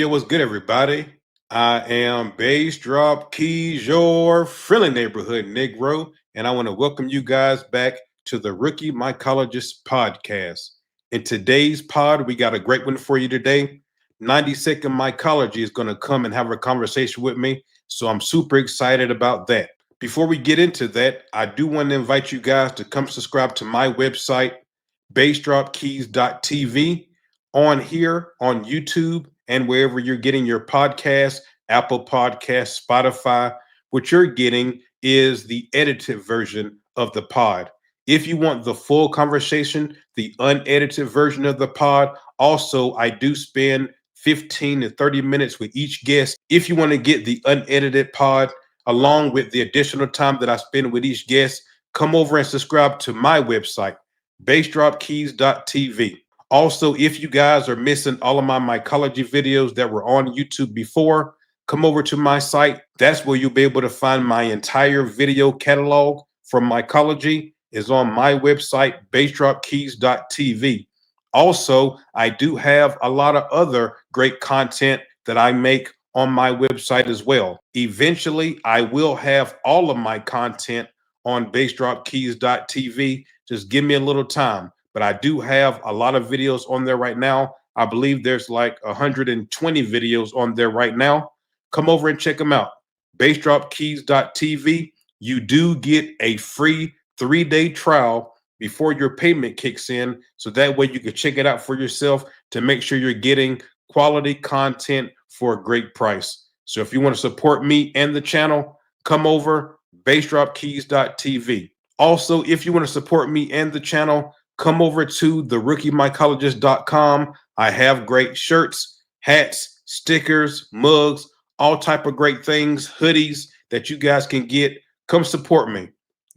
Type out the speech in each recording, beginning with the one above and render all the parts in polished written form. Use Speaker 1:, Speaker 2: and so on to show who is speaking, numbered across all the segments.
Speaker 1: what's good, everybody? I am Bass Drop Keys, your friendly neighborhood Negro, and I want to welcome you guys back to the Rookie Mycologist podcast. In today's pod, we got a great one for you today. 90-second Mycology is going to come and have a conversation with me, so I'm super excited about that. Before we get into that, I do want to invite you guys to come subscribe to my website, bassdropkeys.tv, on here on YouTube and wherever you're getting your podcasts, Apple Podcasts, Spotify. What you're getting is the edited version of the pod. If you want the full conversation, the unedited version of the pod, also I do spend 15 to 30 minutes with each guest. If you want to get the unedited pod along with the additional time that I spend with each guest, come over and subscribe to my website, bassdropkeys.tv. Also, if you guys are missing all of my mycology videos that were on YouTube before, come over to my site. That's where you'll be able to find my entire video catalog from mycology is on my website, bassdropkeys.tv. Also, I do have a lot of other great content that I make on my website as well. Eventually, I will have all of my content on bassdropkeys.tv. Just give me a little time. But I do have a lot of videos on there right now. I believe there's like 120 videos on there right now. Come over and check them out. bassdropkeys.tv. You do get a free 3-day trial before your payment kicks in. So that way you can check it out for yourself to make sure you're getting quality content for a great price. So if you want to support me and the channel, come over bassdropkeys.tv. Also, if you want to support me and the channel, come over to theRookieMycologist.com. I have great shirts, hats, stickers, mugs, all type of great things, hoodies that you guys can get. Come support me.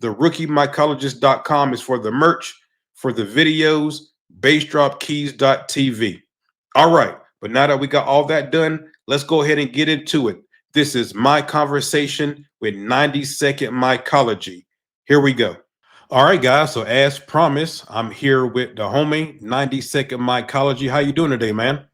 Speaker 1: TheRookieMycologist.com is for the merch, for the videos, bassdropkeys.tv. All right, but now that we got all that done, let's go ahead and get into it. This is my conversation with 90-second Mycology. Here we go. All right, guys. So as promised, I'm here with the homie 90-second Mycology. How you doing today, man?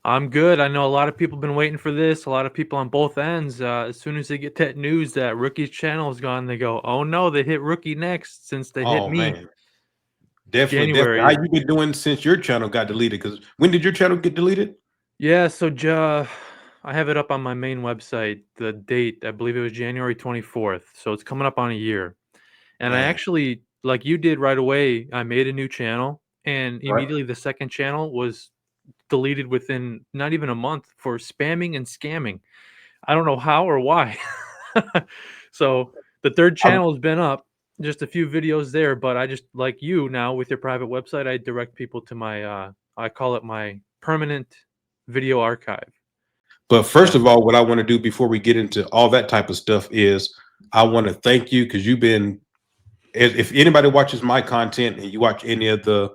Speaker 2: I'm good. I know a lot of people have been waiting for this. A lot of people on both ends. As soon as they get that news that Rookie's channel is gone, they go, "Oh no, they hit Rookie next." Since they hit
Speaker 1: Oh
Speaker 2: me,
Speaker 1: man, definitely.
Speaker 2: January.
Speaker 1: How
Speaker 2: Yeah.
Speaker 1: you been doing since your channel got deleted? Because when did your channel get deleted?
Speaker 2: Yeah. I have it up on my main website. The date, I believe it was January 24th. So it's coming up on a year. And I
Speaker 1: Man,
Speaker 2: actually, like you did right away, I made a new channel, and
Speaker 1: right.
Speaker 2: immediately the second channel was deleted within not even a month for spamming and scamming. I don't know how or why. So the third
Speaker 1: Um,
Speaker 2: channel has been up, just a few videos there, but I just like you now with your private website, I direct people to my I call it my permanent video archive.
Speaker 1: but first
Speaker 2: So
Speaker 1: of all, what I want to do before we get into all that type of stuff is I want to thank you because you've been. If anybody watches my content and you watch any of the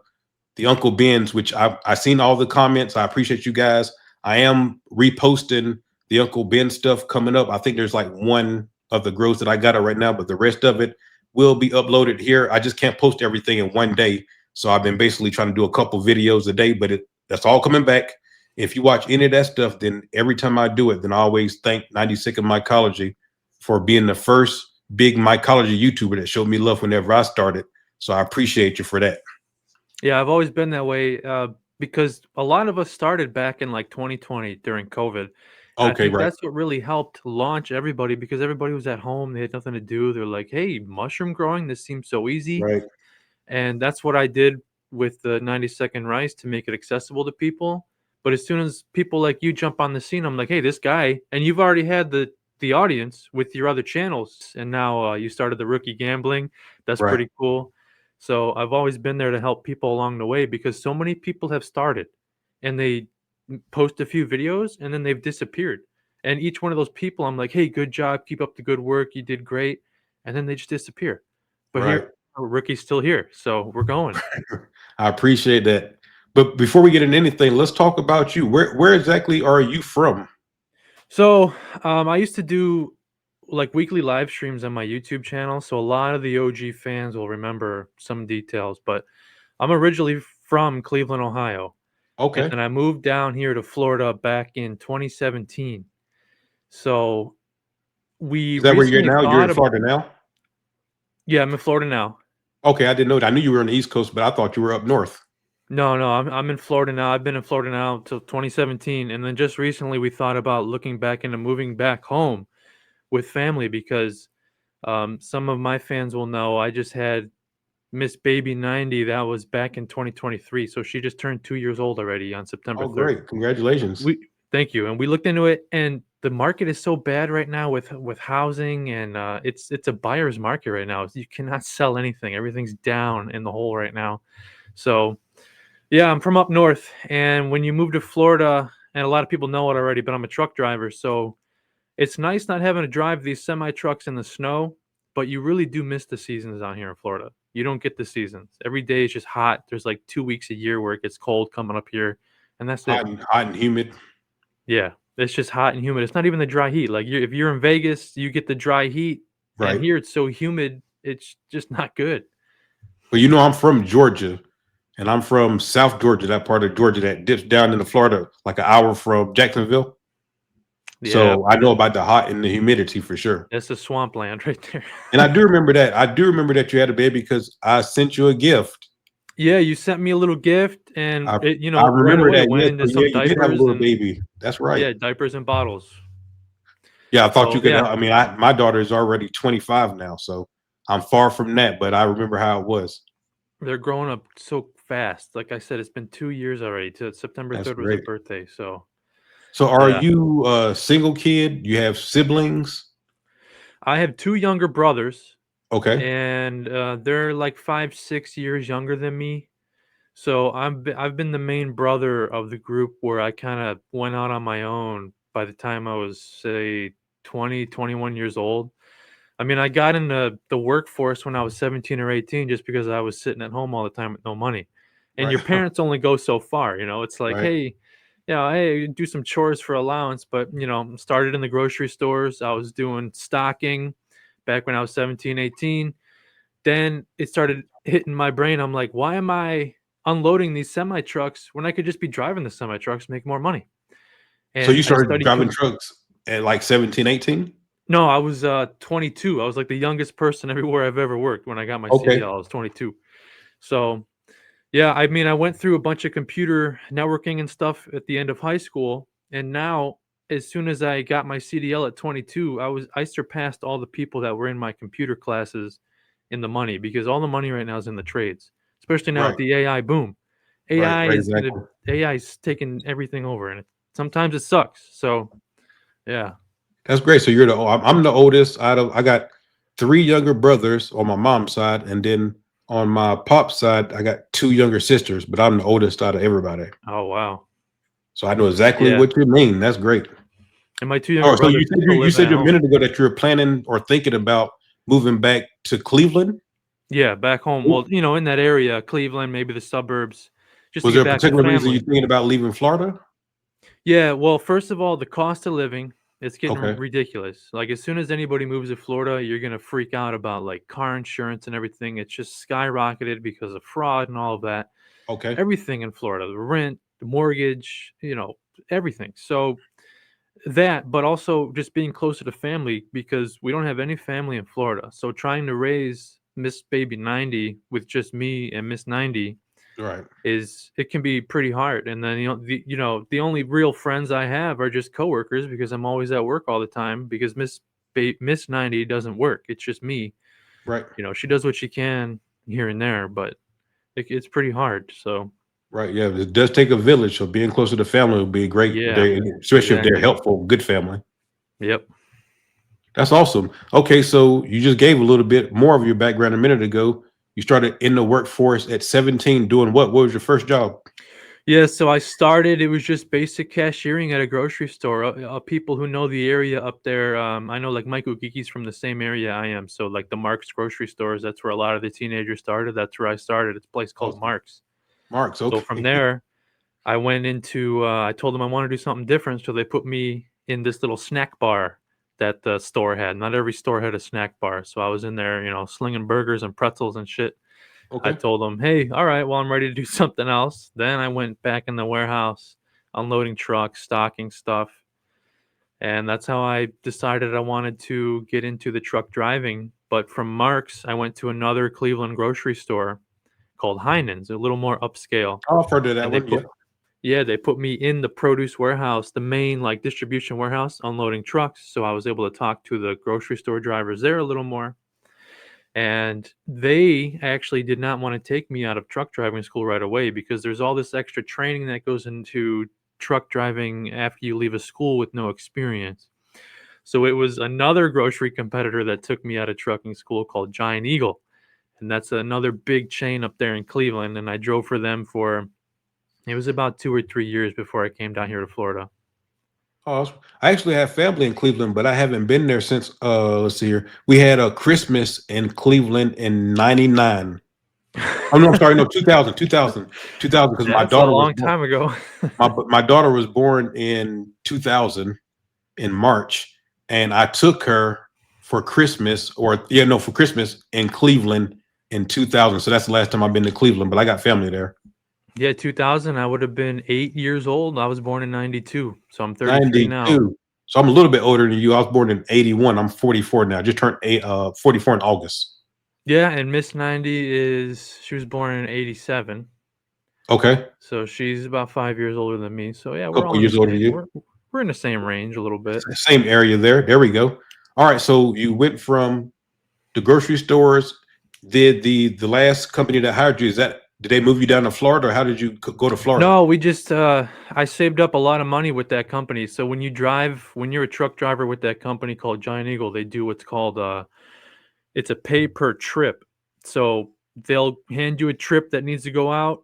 Speaker 1: Uncle Ben's, which I seen all the comments. I appreciate you guys. I am reposting the Uncle Ben stuff coming up. I think there's like one of the grows that I got it right now, but the rest of it will be uploaded here. I just can't post everything in one day. So I've been basically trying to do a couple videos a day, but that's all coming back. If you watch any of that stuff, then every time I do it, then I always thank 90-second Mycology for being the first big mycology YouTuber that showed me love whenever I started. So I appreciate you for that.
Speaker 2: yeah, I've always been that way because a lot of us started back in like 2020 during COVID. And I
Speaker 1: Okay,
Speaker 2: think
Speaker 1: right.
Speaker 2: that's what really helped launch everybody because everybody was at home. They had nothing to do. They're like, hey, mushroom growing, this seems so easy.
Speaker 1: Right.
Speaker 2: And that's what I did with the 90-second rice to make it accessible to people. But as soon as people like you jump on the scene, I'm like, hey, this guy, and you've already had the audience with your other channels, and now you started the rookie gambling. That's
Speaker 1: Right.
Speaker 2: pretty cool. So I've always been there to help people along the way because so many people have started and they post a few videos and then they've disappeared. And each one of those people, I'm like, hey, good job, keep up the good work, you did great, and then they just disappear. But here,
Speaker 1: Right.
Speaker 2: Rookie's still here, so we're going.
Speaker 1: I appreciate that. But before we get into anything, let's talk about you. Where exactly are you from?
Speaker 2: So, I used to do like weekly live streams on my YouTube channel, so a lot of the OG fans will remember some details, but I'm originally from Cleveland, Ohio. and
Speaker 1: Okay.
Speaker 2: then I moved down here to Florida back in 2017. So we
Speaker 1: Is that where you're
Speaker 2: recently
Speaker 1: now? You're
Speaker 2: thought
Speaker 1: in
Speaker 2: of,
Speaker 1: Florida now?
Speaker 2: yeah, I'm in Florida now.
Speaker 1: Okay, I didn't know that. I knew you were on the East Coast, but I thought you were up north.
Speaker 2: No, no, I'm in Florida now. I've been in Florida now till 2017, and then just recently we thought about looking back into moving back home with family because some of my fans will know I just had Miss Baby 90. That was back in 2023, so she just turned 2 years old already on September
Speaker 1: Oh,
Speaker 2: 3rd.
Speaker 1: great. Congratulations.
Speaker 2: We Thank you, and we looked into it, and the market is so bad right now with housing, and it's a buyer's market right now. You cannot sell anything. Everything's down in the hole right now. So yeah, I'm from up north, and when you move to Florida, and a lot of people know it already, but I'm a truck driver, so it's nice not having to drive these semi trucks in the snow, but you really do miss the seasons down here in Florida. You don't get the seasons. Every day is just hot. There's like 2 weeks a year where it gets cold coming up here, and that's it.
Speaker 1: Hot and humid.
Speaker 2: Yeah, it's just hot and humid. It's not even the dry heat. Like if you're in Vegas, you get the dry heat, and
Speaker 1: Right.
Speaker 2: here it's so humid, it's just not good.
Speaker 1: Well, I'm from Georgia, and I'm from South Georgia, that part of Georgia that dips down into Florida, like an hour from Jacksonville.
Speaker 2: Yeah,
Speaker 1: So I know about the hot and the humidity for sure.
Speaker 2: that's the swampland right there.
Speaker 1: And I do remember that. I do remember that you had a baby because I sent you a gift.
Speaker 2: Yeah, you sent me a little gift, and
Speaker 1: I
Speaker 2: it,
Speaker 1: I
Speaker 2: right
Speaker 1: remember
Speaker 2: away
Speaker 1: that.
Speaker 2: went
Speaker 1: Yes.
Speaker 2: into
Speaker 1: So yeah,
Speaker 2: some
Speaker 1: you did have a
Speaker 2: diapers
Speaker 1: little
Speaker 2: and
Speaker 1: baby. That's right.
Speaker 2: yeah, diapers and bottles.
Speaker 1: Yeah, I thought
Speaker 2: So
Speaker 1: you could.
Speaker 2: yeah,
Speaker 1: I mean, my daughter is already 25 now, so I'm far from that. But I remember how it was.
Speaker 2: they're growing up so fast. Like I said, it's been 2 years already. To September
Speaker 1: That's
Speaker 2: 3rd was her
Speaker 1: great.
Speaker 2: birthday. So
Speaker 1: So, are
Speaker 2: yeah,
Speaker 1: you a single kid? You have siblings?
Speaker 2: I have two younger brothers,
Speaker 1: Okay.
Speaker 2: and they're like 5, 6 years younger than me. So I've been the main brother of the group where I kind of went out on my own by the time I was say 20, 21 years old. I mean, I got into the workforce when I was 17 or 18 just because I was sitting at home all the time with no money. And
Speaker 1: Right.
Speaker 2: your parents only go so far, It's like,
Speaker 1: Right.
Speaker 2: hey, hey, do some chores for allowance, but started in the grocery stores. I was doing stocking back when I was 17, 18. Then it started hitting my brain. I'm like, why am I unloading these semi trucks when I could just be driving the semi trucks, make more money?
Speaker 1: So
Speaker 2: And
Speaker 1: you
Speaker 2: I
Speaker 1: started
Speaker 2: studied
Speaker 1: driving trucks at like 17, 18?
Speaker 2: No, I was 22. I was like the youngest person everywhere I've ever worked when I got my
Speaker 1: Okay.
Speaker 2: CDL. I was 22. So, yeah, I mean, I went through a bunch of computer networking and stuff at the end of high school, and now as soon as I got my CDL at 22, I surpassed all the people that were in my computer classes in the money because all the money right now is in the trades, especially now with
Speaker 1: Right.
Speaker 2: the AI boom.
Speaker 1: Right.
Speaker 2: AI
Speaker 1: Right.
Speaker 2: is gonna
Speaker 1: Exactly.
Speaker 2: AI's taking everything over, and sometimes it sucks. So, yeah.
Speaker 1: That's great. So I'm the oldest out of. I got three younger brothers on my mom's side, and then on my pop's side, I got two younger sisters. But I'm the oldest out of everybody.
Speaker 2: Oh wow.
Speaker 1: So I know exactly
Speaker 2: Yeah.
Speaker 1: what you mean. That's great.
Speaker 2: And my two younger
Speaker 1: Oh, so
Speaker 2: brothers still
Speaker 1: you
Speaker 2: live
Speaker 1: said
Speaker 2: at
Speaker 1: a
Speaker 2: home.
Speaker 1: minute ago that you're planning or thinking about moving back to Cleveland.
Speaker 2: Yeah, back home. Well,
Speaker 1: W-
Speaker 2: in that area, Cleveland, maybe the suburbs, just to
Speaker 1: Was
Speaker 2: get
Speaker 1: there a
Speaker 2: back with
Speaker 1: particular reason you're
Speaker 2: family.
Speaker 1: thinking about leaving Florida?
Speaker 2: Yeah, well, first of all, the cost of living, it's getting
Speaker 1: Okay.
Speaker 2: ridiculous. Like as soon as anybody moves to Florida, you're gonna freak out about like car insurance and everything. It's just skyrocketed because of fraud and all of that.
Speaker 1: Okay.
Speaker 2: Everything in Florida, the rent, the mortgage, everything. So that, but also just being closer to family because we don't have any family in Florida. So trying to raise Miss Baby 90 with just me and Miss 90
Speaker 1: Right.
Speaker 2: it can be pretty hard. And then the only real friends I have are just coworkers because I'm always at work all the time because Miss 90 doesn't work. It's just me.
Speaker 1: Right.
Speaker 2: She does what she can here and there, but it's pretty hard. So
Speaker 1: Right. Yeah. It does take a village. So being closer to family would be great.
Speaker 2: yeah,
Speaker 1: Especially if they're
Speaker 2: exactly.
Speaker 1: helpful, good family.
Speaker 2: Yep.
Speaker 1: That's awesome. Okay, so you just gave a little bit more of your background a minute ago. You started in the workforce at 17 doing what? What was your first job?
Speaker 2: Yeah, so I started. It was just basic cashiering at a grocery store. People who know the area up there, I know like Michael Geeky's from the same area I am. So like the Mark's grocery stores, that's where a lot of the teenagers started. That's where I started. It's a place called
Speaker 1: Awesome.
Speaker 2: Mark's.
Speaker 1: Marks,
Speaker 2: So from
Speaker 1: okay.
Speaker 2: there, I went into. I told them I want to do something different, so they put me in this little snack bar that the store had. Not every store had a snack bar, so I was in there, slinging burgers and pretzels and shit. I
Speaker 1: Okay.
Speaker 2: told them, "Hey, all right, well, I'm ready to do something else." Then I went back in the warehouse, unloading trucks, stocking stuff, and that's how I decided I wanted to get into the truck driving. But from Mark's, I went to another Cleveland grocery store called Heinen's, a little more upscale,
Speaker 1: I'll refer to that
Speaker 2: and they
Speaker 1: one.
Speaker 2: put
Speaker 1: Yeah.
Speaker 2: yeah, they put me in the produce warehouse, the main, like, distribution warehouse, unloading trucks, so I was able to talk to the grocery store drivers there a little more, and they actually did not wanna take me out of truck driving school right away because there's all this extra training that goes into truck driving after you leave a school with no experience. So it was another grocery competitor that took me out of trucking school called Giant Eagle, and that's another big chain up there in Cleveland, and I drove for them for it was about 2 or 3 years before I came down here to Florida.
Speaker 1: Oh, I actually have family in Cleveland, but I haven't been there since let's see here. We had a Christmas in Cleveland in 99. Oh no, I'm sorry, no, 2000, 2000, 2000, because my
Speaker 2: That's a
Speaker 1: daughter was
Speaker 2: long
Speaker 1: born.
Speaker 2: time ago.
Speaker 1: My daughter was born in 2000 in March, and I took her for Christmas, or yeah, no, for Christmas in Cleveland in 2000. So that's the last time I've been to Cleveland, but I got family there.
Speaker 2: Yeah, 2000, I would have been 8 years old. I was born in '92, so I'm 33 now.
Speaker 1: 92. So I'm a little bit older than you. I was born in 81. I'm 44 now. Just turned 44 in August.
Speaker 2: Yeah, and Miss 90 she was born in '87,
Speaker 1: Okay.
Speaker 2: so she's about 5 years older than me. So yeah,
Speaker 1: A couple years older than you.
Speaker 2: we're in the same range a little bit.
Speaker 1: Same area there. There we go. All right. So you went from the grocery stores. Did the last company that hired you, is that, did they move you down to Florida, or how did you go to Florida?
Speaker 2: No, we just I saved up a lot of money with that company. So when you're a truck driver with that company called Giant Eagle, they do what's called it's a pay per trip. So they'll hand you a trip that needs to go out,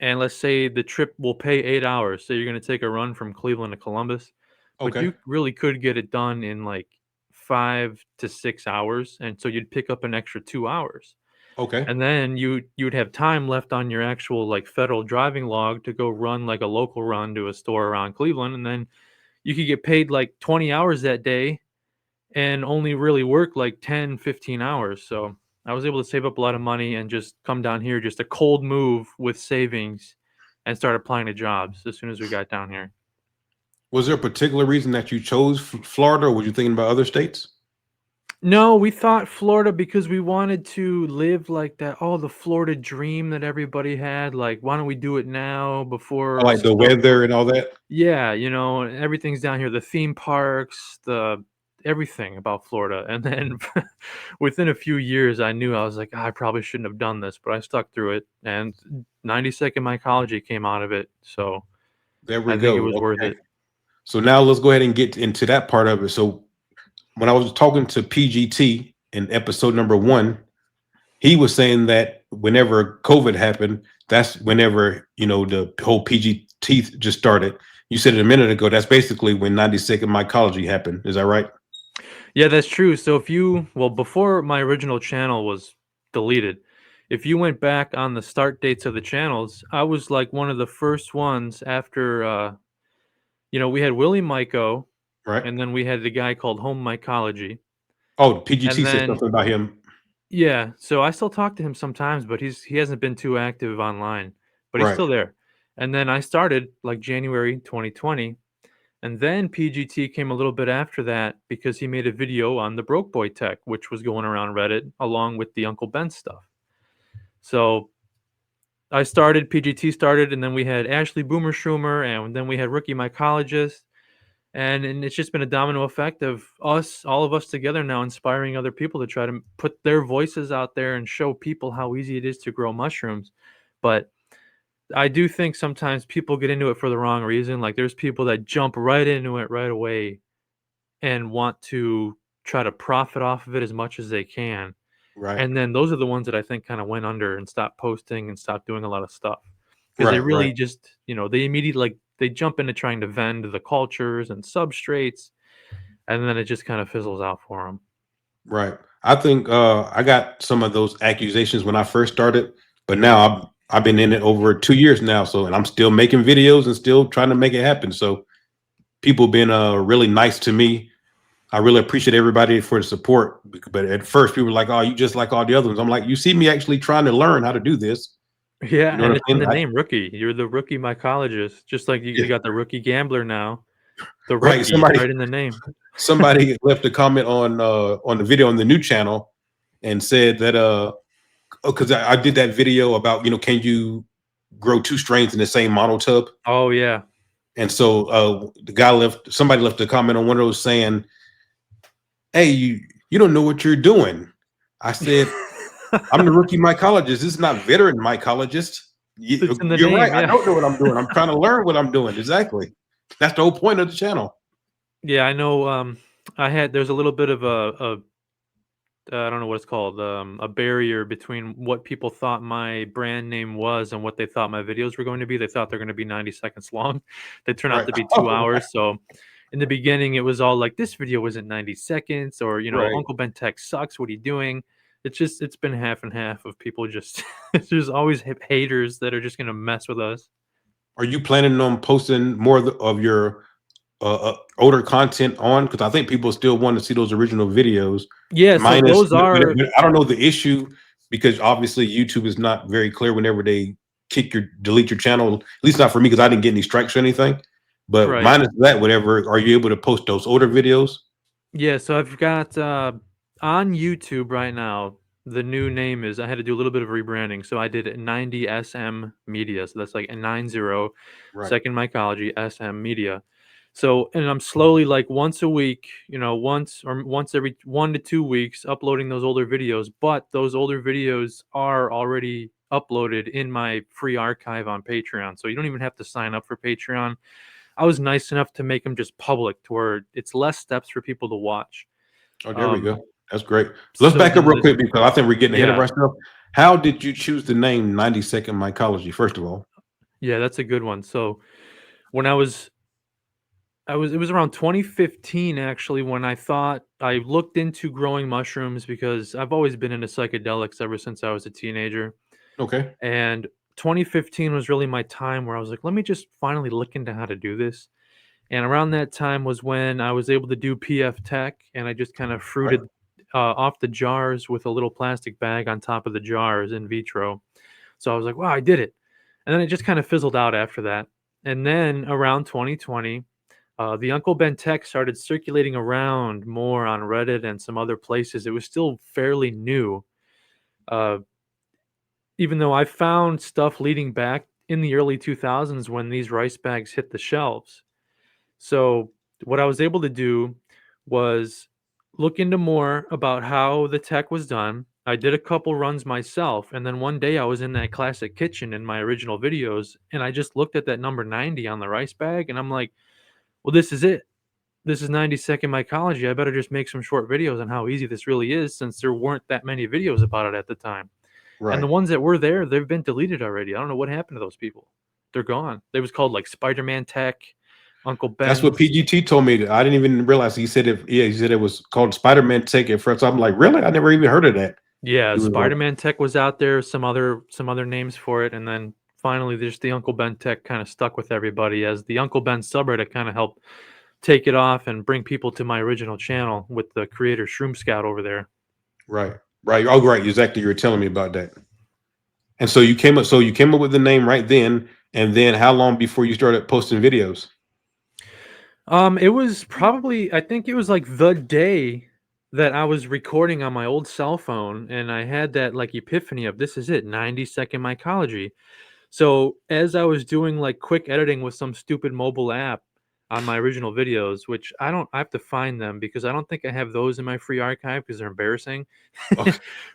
Speaker 2: and let's say the trip will pay 8 hours. So you're going to take a run from Cleveland to Columbus, but
Speaker 1: Okay.
Speaker 2: you really could get it done in like 5 to 6 hours, and so you'd pick up an extra 2 hours.
Speaker 1: Okay.
Speaker 2: And then you'd have time left on your actual, like, federal driving log to go run, like, a local run to a store around Cleveland, and then you could get paid, like, 20 hours that day and only really work, like, 10, 15 hours, so I was able to save up a lot of money and just come down here, just a cold move with savings, and start applying to jobs as soon as we got down here.
Speaker 1: Was there a particular reason that you chose Florida, or were you thinking about other states?
Speaker 2: No, we thought Florida because we wanted to live like that, oh, the Florida dream that everybody had, like, "Why don't we do it now
Speaker 1: I
Speaker 2: before
Speaker 1: like the
Speaker 2: stuff?"
Speaker 1: weather and all that.
Speaker 2: Yeah, everything's down here, the theme parks, the everything about Florida, and then within a few years, I knew I was like, "Ah, I probably shouldn't have done this," but I stuck through it, and 90-second mycology came out of it, so
Speaker 1: There we
Speaker 2: I think it
Speaker 1: go.
Speaker 2: was worth
Speaker 1: Okay.
Speaker 2: it.
Speaker 1: So now let's go ahead and get into that part of it. So when I was talking to PGT in episode number 1, he was saying that whenever COVID happened, that's whenever, the whole PGT just started. You said it a minute ago, that's basically when 90-second mycology happened. Is that right?
Speaker 2: Yeah, that's true, so if you well, before my original channel was deleted, if you went back on the start dates of the channels, I was, like, one of the first ones after, we had Willie Myco,
Speaker 1: Right.
Speaker 2: and then we had the guy called Home Mycology,
Speaker 1: Oh,
Speaker 2: and
Speaker 1: PGT said
Speaker 2: then
Speaker 1: something about him.
Speaker 2: yeah, so I still talk to him sometimes, but he hasn't been too active online, but he's
Speaker 1: Right.
Speaker 2: still there. And then I started like January 2020, and then PGT came a little bit after that because he made a video on the broke boy tech, which was going around Reddit along with the Uncle Ben stuff. So I started, PGT started, and then we had Ashley Boomer Schumer, and then we had Rookie Mycologist. And it's just been a domino effect of all of us together now inspiring other people to try to put their voices out there and show people how easy it is to grow mushrooms. But I do think sometimes people get into it for the wrong reason. Like there's people that jump right into it right away and want to try to profit off of it as much as they can.
Speaker 1: Right.
Speaker 2: And then those are the ones that I think kind of went under and stopped posting and stopped doing a lot of stuff because they
Speaker 1: Right. Right.
Speaker 2: really just, they immediately like they jump into trying to vend the cultures and substrates, and then it just kind of fizzles out for them.
Speaker 1: Right. I think I got some of those accusations when I first started, but now I've been in it over 2 years now. So, and I'm still making videos and still trying to make it happen. So people been really nice to me. I really appreciate everybody for the support. But at first, people were like, "Oh, you just like all the other ones." I'm like, "You see me actually trying to learn how to do this."
Speaker 2: Yeah,
Speaker 1: You know
Speaker 2: and
Speaker 1: what
Speaker 2: it's
Speaker 1: I'm
Speaker 2: in the
Speaker 1: saying?
Speaker 2: name, rookie. You're the rookie mycologist, just like you
Speaker 1: Yeah,
Speaker 2: got the rookie gambler now. The
Speaker 1: right.
Speaker 2: rookie, it's right in the name.
Speaker 1: Somebody left a comment on the video on the new channel and said that because I did that video about can you grow two strains in the same mono tub,
Speaker 2: Oh, yeah.
Speaker 1: and so the guy left somebody left a comment on one of those saying, "Hey, you don't know what you're doing." I said, "I'm the rookie mycologist. This is not veteran mycologist."
Speaker 2: It's in the
Speaker 1: You're right.
Speaker 2: name,
Speaker 1: I
Speaker 2: yeah.
Speaker 1: don't know what I'm doing. I'm trying to learn what I'm doing. Exactly. That's the whole point of the channel.
Speaker 2: Yeah, I know, there's a little bit of I don't know what it's called, a barrier between what people thought my brand name was and what they thought my videos were going to be. They thought they're gonna be 90 seconds long. They turn out
Speaker 1: Right.
Speaker 2: to be 2 hours, so in the beginning, it was all like, "This video wasn't 90 seconds," or,
Speaker 1: Right.
Speaker 2: "Uncle Ben Tech sucks, what are you doing?" It's been half and half of people just there's always haters that are just gonna mess with us.
Speaker 1: Are you planning on posting more of your older content on? Because I think people still want to see those original videos.
Speaker 2: Yeah, so
Speaker 1: Minus,
Speaker 2: those are
Speaker 1: but I don't know the issue because obviously YouTube is not very clear whenever they delete your channel. At least not for me because I didn't get any strikes or anything. But
Speaker 2: right.
Speaker 1: minus that, whatever, are you able to post those older videos?
Speaker 2: Yeah, so I've got, on YouTube right now, the new name is I had to do a little bit of rebranding, so I did 90 SM Media, so that's like a 90,
Speaker 1: Right.
Speaker 2: Second Mycology, SM Media. So and I'm slowly, like, once a week, once every 1 to 2 weeks, uploading those older videos, but those older videos are already uploaded in my free archive on Patreon, so you don't even have to sign up for Patreon. I was nice enough to make them just public to where it's less steps for people to watch.
Speaker 1: Oh, there we
Speaker 2: Um,
Speaker 1: go. That's great. Let's
Speaker 2: so
Speaker 1: back up
Speaker 2: then
Speaker 1: real
Speaker 2: the
Speaker 1: quick because I think we're getting ahead of
Speaker 2: yeah,
Speaker 1: ourselves. How did you choose the name 90-second mycology, first of all?
Speaker 2: yeah, that's a good one. So when I was it was around 2015 actually when I looked into growing mushrooms because I've always been into psychedelics ever since I was a teenager.
Speaker 1: Okay.
Speaker 2: And 2015 was really my time where I was like, let me just finally look into how to do this. And around that time was when I was able to do PF Tech, and I just kind of
Speaker 1: Right.
Speaker 2: fruited off the jars with a little plastic bag on top of the jars in vitro. So I was like, wow, I did it. And then it just kind of fizzled out after that. And then around 2020, the Uncle Ben Tech started circulating around more on Reddit and some other places. It was still fairly new, uh, even though I found stuff leading back in the early 2000s when these rice bags hit the shelves. So, what I was able to do was look into more about how the tech was done. I did a couple runs myself, and then one day I was in that classic kitchen in my original videos, and I just looked at that number 90 on the rice bag, and I'm like, well, this is it. This is 90-second mycology. I better just make some short videos on how easy this really is since there weren't that many videos about it at the time. And the
Speaker 1: Right.
Speaker 2: ones that were there, they've been deleted already. I don't know what happened to those people. They're gone. It was called like Spider-Man Tech, Uncle
Speaker 1: That's what
Speaker 2: Ben's.
Speaker 1: PGT told me. I didn't even realize he said it. Yeah, he said it was called Spider-Man Take at first. I'm like, really? I never even heard of that.
Speaker 2: Yeah,
Speaker 1: He was like,
Speaker 2: Spider-Man Tech was out there, some other names for it, and then finally just the Uncle Ben Tech kind of stuck with everybody as the Uncle Ben subreddit kind of helped take it off and bring people to my original channel with the creator Shroom Scout over there.
Speaker 1: right, right. Oh, right. Exactly. You were telling me about that. And so you came up with the name right then. And then how long before you started posting videos?
Speaker 2: It was probably I think it was like the day that I was recording on my old cell phone and I had that like epiphany of this is it, 90-second mycology. So as I was doing like quick editing with some stupid mobile app on my original videos, which I have to find them because I don't think I have those in my free archive because they're embarrassing.
Speaker 1: Okay.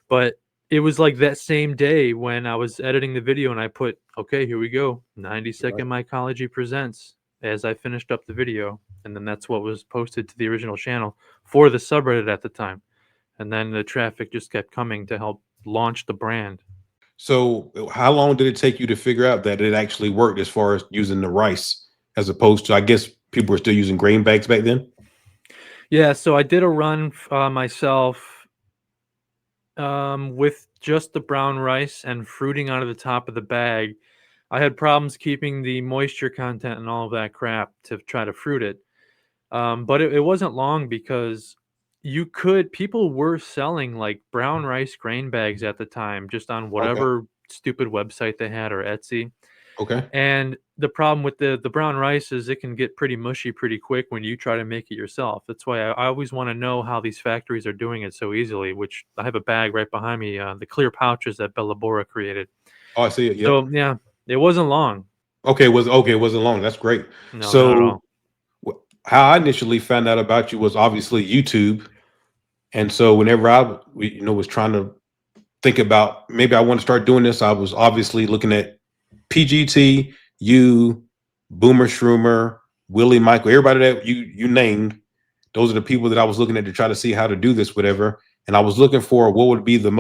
Speaker 2: But it was like that same day when I was editing the video and I put, okay, here we go. 90-second
Speaker 1: Right.
Speaker 2: mycology presents as I finished up the video. And then that's what was posted to the original channel for the subreddit at the time. And then the traffic just kept coming to help launch the brand.
Speaker 1: So how long did it take you to figure out that it actually worked as far as using the rice as opposed to, I guess people were still using grain bags back then?
Speaker 2: Yeah, so I did a run myself with just the brown rice and fruiting out of the top of the bag. I had problems keeping the moisture content and all of that crap to try to fruit it. But it wasn't long because people were selling like brown rice grain bags at the time just on
Speaker 1: Okay.
Speaker 2: whatever stupid website they had or Etsy.
Speaker 1: Okay.
Speaker 2: And the problem with the brown rice is it can get pretty mushy pretty quick when you try to make it yourself. That's why I always want to know how these factories are doing it so easily, which I have a bag right behind me, the clear pouches that Bella Bora created.
Speaker 1: Oh, I see it. Yep.
Speaker 2: So yeah, it wasn't long.
Speaker 1: Okay. It wasn't long. That's great.
Speaker 2: No, not at
Speaker 1: So
Speaker 2: all.
Speaker 1: how I initially found out about you was obviously YouTube, and so whenever was trying to think about maybe I want to start doing this, I was obviously looking at PGT, you, Boomer Shroomer, Willie Michael, everybody that you named. Those are the people that I was looking at to try to see how to do this, whatever. And I was looking for what would be the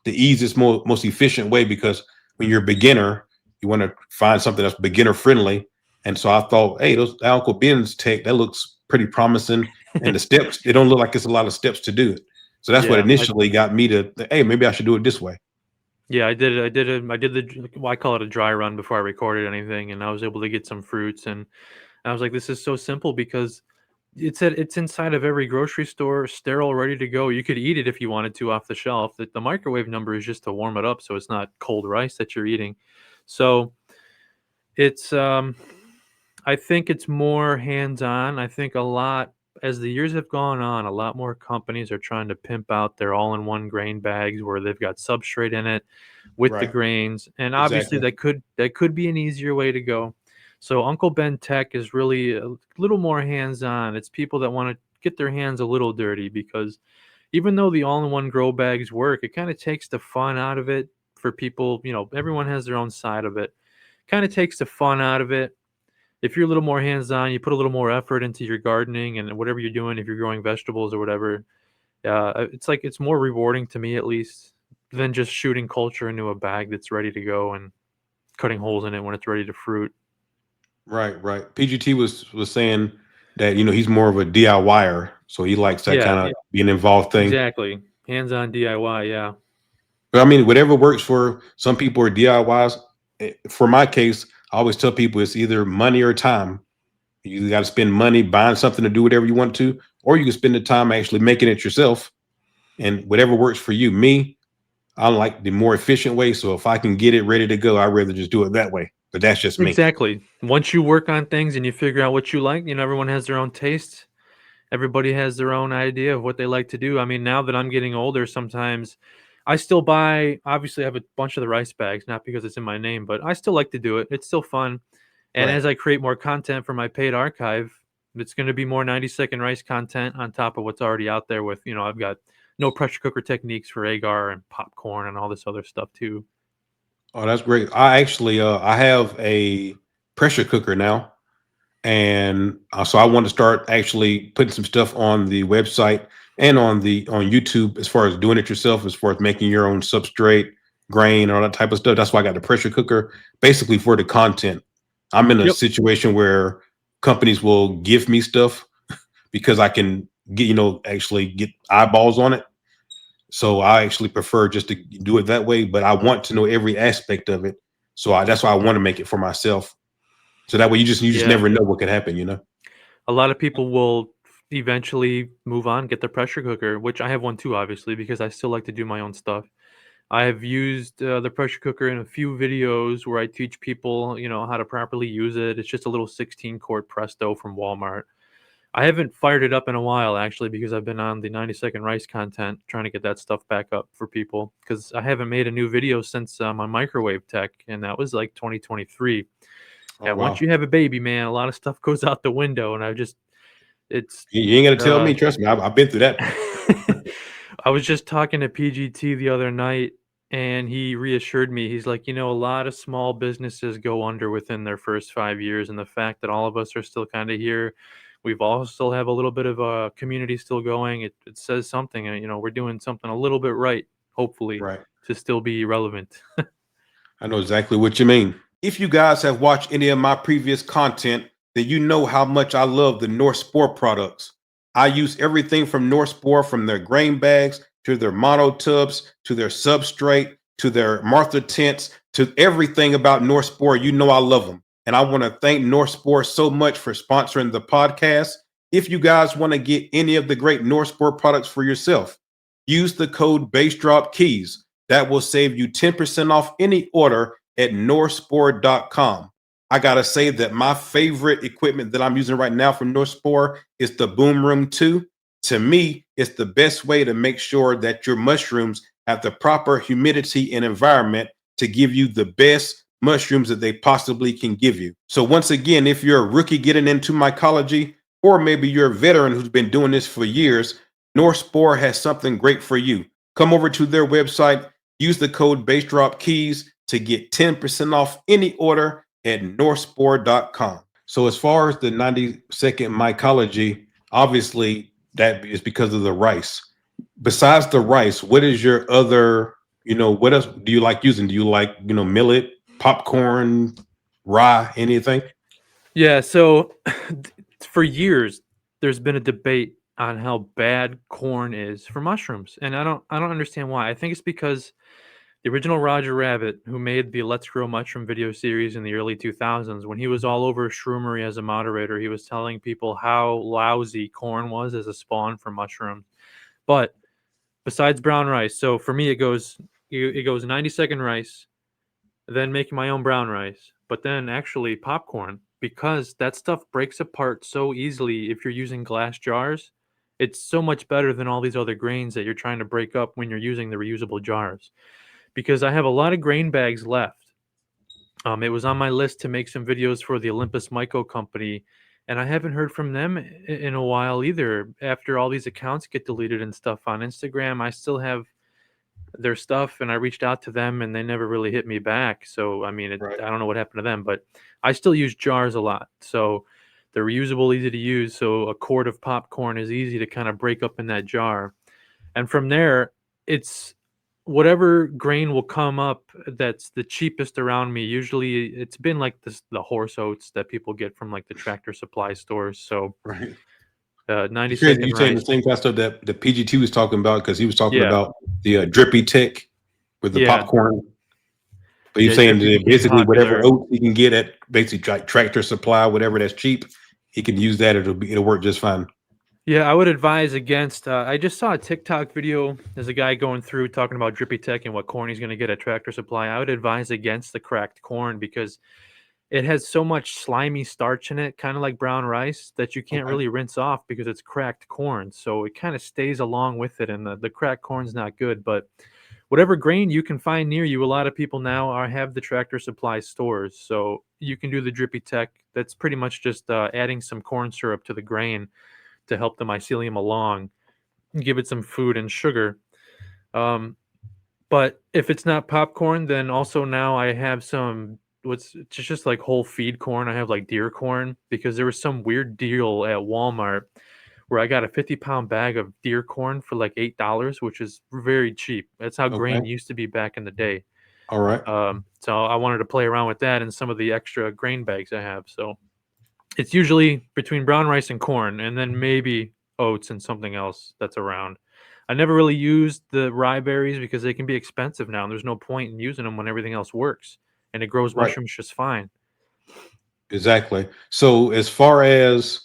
Speaker 1: easiest, most efficient way, because when you're a beginner, you want to find something that's beginner friendly. And so I thought, hey, those Uncle Ben's tech, that looks pretty promising. And the steps, it don't look like it's a lot of steps to do it. So that's what
Speaker 2: Yeah,
Speaker 1: initially got me to, hey, maybe I should do it this way.
Speaker 2: yeah, I did it. I did well, I call it a dry run before I recorded anything, and I was able to get some fruits, and I was like, this is so simple because it's inside of every grocery store, sterile, ready to go. You could eat it if you wanted to off the shelf. The microwave number is just to warm it up, so it's not cold rice that you're eating. So it's I think it's more hands-on. I think a lot as the years have gone on, a lot more companies are trying to pimp out their all-in-one grain bags where they've got substrate in it with the
Speaker 1: Right.
Speaker 2: grains, and obviously
Speaker 1: Exactly.
Speaker 2: that could be an easier way to go. So Uncle Ben Tech is really a little more hands-on. It's people that want to get their hands a little dirty because even though the all-in-one grow bags work, it kind of takes the fun out of it for people. Everyone has their own side of it. Kind of takes the fun out of it. If you're a little more hands-on, you put a little more effort into your gardening and whatever you're doing, if you're growing vegetables or whatever, it's like it's more rewarding to me at least than just shooting culture into a bag that's ready to go and cutting holes in it when it's ready to fruit.
Speaker 1: Right, right. PGT was saying that he's more of a DIYer, so he likes that
Speaker 2: Yeah,
Speaker 1: kind of being involved thing.
Speaker 2: exactly. Hands-on DIY, yeah.
Speaker 1: But I mean, whatever works for some people are DIYs. For my case, I always tell people it's either money or time. You got to spend money buying something to do whatever you want to, or you can spend the time actually making it yourself. And whatever works for you. Me, I like the more efficient way. So if I can get it ready to go, I'd rather just do it that way. But that's just me.
Speaker 2: Exactly. Once you work on things and you figure out what you like, everyone has their own taste. Everybody has their own idea of what they like to do. I mean, now that I'm getting older, sometimes I still buy, obviously, I have a bunch of the rice bags, not because it's in my name, but I still like to do it. It's still fun. And
Speaker 1: Right.
Speaker 2: as I create more content for my paid archive, it's going to be more 90-second rice content on top of what's already out there with, I've got no pressure cooker techniques for agar and popcorn and all this other stuff too.
Speaker 1: Oh, that's great. I actually I have a pressure cooker now. And so I want to start actually putting some stuff on the website and on YouTube as far as doing it yourself, as far as making your own substrate, grain, all that type of stuff. That's why I got the pressure cooker, basically for the content. I'm in a
Speaker 2: Yep.
Speaker 1: situation where companies will give me stuff because I can get actually get eyeballs on it. So I actually prefer just to do it that way, but I want to know every aspect of it. So that's why I want to make it for myself. So that way you just
Speaker 2: Yeah.
Speaker 1: never know what could happen.
Speaker 2: A lot of people will eventually move on, get their pressure cooker, which I have one too, obviously, because I still like to do my own stuff. I have used the pressure cooker in a few videos where I teach people, how to properly use it. It's just a little 16 quart Presto from Walmart. I haven't fired it up in a while actually because I've been on the 90-second rice content trying to get that stuff back up for people because I haven't made a new video since my microwave tech and that was like 2023.
Speaker 1: Oh
Speaker 2: And once
Speaker 1: wow.
Speaker 2: you have a baby, man, a lot of stuff goes out the window and it's
Speaker 1: You ain't got to tell
Speaker 2: uh
Speaker 1: me. Trust me, I've been through that part.
Speaker 2: I was just talking to PGT the other night, and he reassured me. He's like, a lot of small businesses go under within their first 5 years, and the fact that all of us are still kind of here, we've all still have a little bit of a community still going. It says something, and we're doing something a little bit right, hopefully,
Speaker 1: Right.
Speaker 2: to still be relevant.
Speaker 1: I know exactly what you mean. If you guys have watched any of my previous content, then you know how much I love the North Spore products. I use everything from North Spore, from their grain bags to their mono tubs to their substrate to their Martha tents to everything about North Spore. You know I love them. And I want to thank North Spore so much for sponsoring the podcast. if you guys want to get any of the great North Spore products for yourself, use the code BassDropKeys. That will save you 10% off any order at northspore.com. I gotta say that my favorite equipment that I'm using right now from North Spore is the Boom Room 2. To me, it's the best way to make sure that your mushrooms have the proper humidity and environment to give you the best mushrooms that they possibly can give you. So once again, if you're a rookie getting into mycology, or maybe you're a veteran who's been doing this for years, North Spore has something great for you. Come over to their website, use the code BassDropKeys to get 10% off any order at northspore.com. So as far as the 90-second mycology, obviously that is because of the rice. Besides the rice, what is your other, what else do you like using? Do you like, millet, popcorn, rye, anything?
Speaker 2: Yeah, so for years there's been a debate on how bad corn is for mushrooms, and I don't understand why. I think it's because the original Roger Rabbit, who made the Let's Grow Mushroom video series in the early 2000s, when he was all over Shroomery as a moderator, he was telling people how lousy corn was as a spawn for mushrooms. But besides brown rice, so for me it goes 90-second rice, then making my own brown rice, but then actually popcorn, because that stuff breaks apart so easily if you're using glass jars. It's so much better than all these other grains that you're trying to break up when you're using the reusable jars. Because I have a lot of grain bags left. It was on my list to make some videos for the Olympus Myco company, and I haven't heard from them in a while either. After all these accounts get deleted and stuff on Instagram, I still have their stuff, and I reached out to them, and they never really hit me back. So, I mean,
Speaker 1: Right.
Speaker 2: I don't know what happened to them, but I still use jars a lot. So they're reusable, easy to use. So a quart of popcorn is easy to kind of break up in that jar. And from there, it's whatever grain will come up that's the cheapest around me. Usually it's been like the horse oats that people get from like the Tractor Supply stores. So
Speaker 1: Right.
Speaker 2: 90
Speaker 1: It's crazy
Speaker 2: second
Speaker 1: you saying
Speaker 2: rice.
Speaker 1: the same kind of stuff that the PGT was talking about because he was talking
Speaker 2: Yeah.
Speaker 1: about the drippy tech with the
Speaker 2: Yeah.
Speaker 1: popcorn. But he's
Speaker 2: Yeah.
Speaker 1: saying
Speaker 2: Drippy
Speaker 1: that
Speaker 2: became
Speaker 1: basically whatever
Speaker 2: popular.
Speaker 1: oats he can get at basically Tractor Supply, whatever that's cheap, he can use that. It'll work just fine.
Speaker 2: Yeah, I would advise against. I just saw a TikTok video. There's a guy going through talking about drippy tech and what corn he's going to get at Tractor Supply. I would advise against the cracked corn because it has so much slimy starch in it, kind of like brown rice, that you can't
Speaker 1: Okay.
Speaker 2: really rinse off because it's cracked corn. So it kind of stays along with it, and the cracked corn's not good. But whatever grain you can find near you, a lot of people now have the Tractor Supply stores, so you can do the drippy tech. That's pretty much just adding some corn syrup to the grain to help the mycelium along, give it some food and sugar. Um, but if it's not popcorn, then also now I have some what's it's just like whole feed corn. I have like deer corn because there was some weird deal at Walmart where I got a 50-pound bag of deer corn for like $8, which is very cheap. That's how
Speaker 1: Okay.
Speaker 2: grain used to be back in the day.
Speaker 1: All right.
Speaker 2: So I wanted to play around with that and some of the extra grain bags I have. So it's usually between brown rice and corn, and then maybe oats and something else that's around. I never really used the rye berries because they can be expensive now, and there's no point in using them when everything else works, and it grows
Speaker 1: Right.
Speaker 2: mushrooms just fine.
Speaker 1: Exactly. So as far as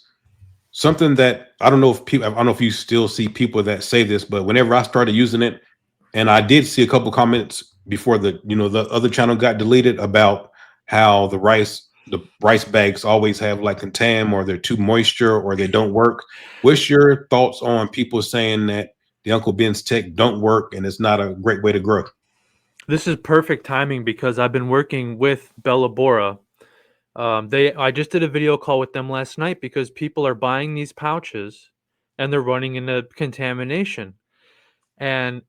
Speaker 1: something that I don't know if you still see people that say this, but whenever I started using it, and I did see a couple comments before the other channel got deleted about how the rice bags always have like contam or they're too moisture or they don't work. What's your thoughts on people saying that the Uncle Ben's tech don't work and it's not a great way to grow?
Speaker 2: This is perfect timing because I've been working with Bella Bora. I just did a video call with them last night because people are buying these pouches and they're running into contamination. And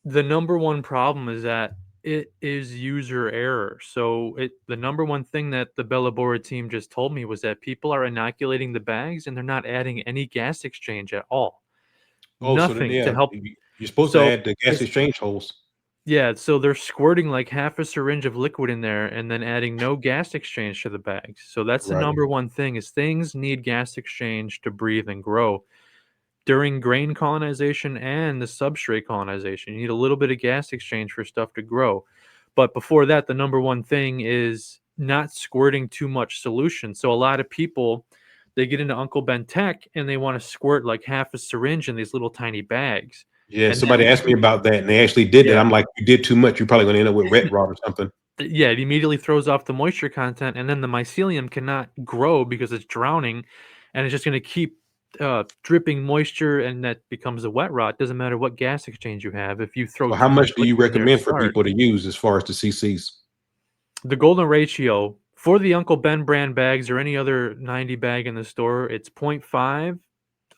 Speaker 2: the number one problem is that it is user error. So the number one thing that the Bella Bora team just told me was that people are inoculating the bags and they're not adding any gas exchange at all.
Speaker 1: Oh, so
Speaker 2: Nothing to
Speaker 1: yeah,
Speaker 2: help.
Speaker 1: you're supposed to
Speaker 2: So
Speaker 1: add the gas
Speaker 2: it's
Speaker 1: exchange holes.
Speaker 2: yeah, so they're squirting like half a syringe of liquid in there and then adding no gas exchange to the bags. So that's the
Speaker 1: Right.
Speaker 2: number one thing is things need gas exchange to breathe and grow. During grain colonization and the substrate colonization, you need a little bit of gas exchange for stuff to grow. But before that, the number one thing is not squirting too much solution. So a lot of people, they get into Uncle Ben Tech and they want to squirt like half a syringe in these little tiny bags.
Speaker 1: Yeah,
Speaker 2: And that
Speaker 1: somebody asked me about that, and they actually did that.
Speaker 2: yeah,
Speaker 1: I'm like, "You did too much. You're probably gonna end up with ret rot or something."
Speaker 2: yeah, it immediately throws off the moisture content, and then the mycelium cannot grow because it's drowning, and it's just going to keep dripping moisture, and that becomes a wet rot. Doesn't matter what gas exchange you have. If you throw
Speaker 1: So how
Speaker 2: too much
Speaker 1: much do you
Speaker 2: liquid in there to
Speaker 1: recommend for
Speaker 2: start,
Speaker 1: people to use as far as the CCs?
Speaker 2: the golden ratio for the Uncle Ben brand bags or any other 90 bag in the store, it's 0.5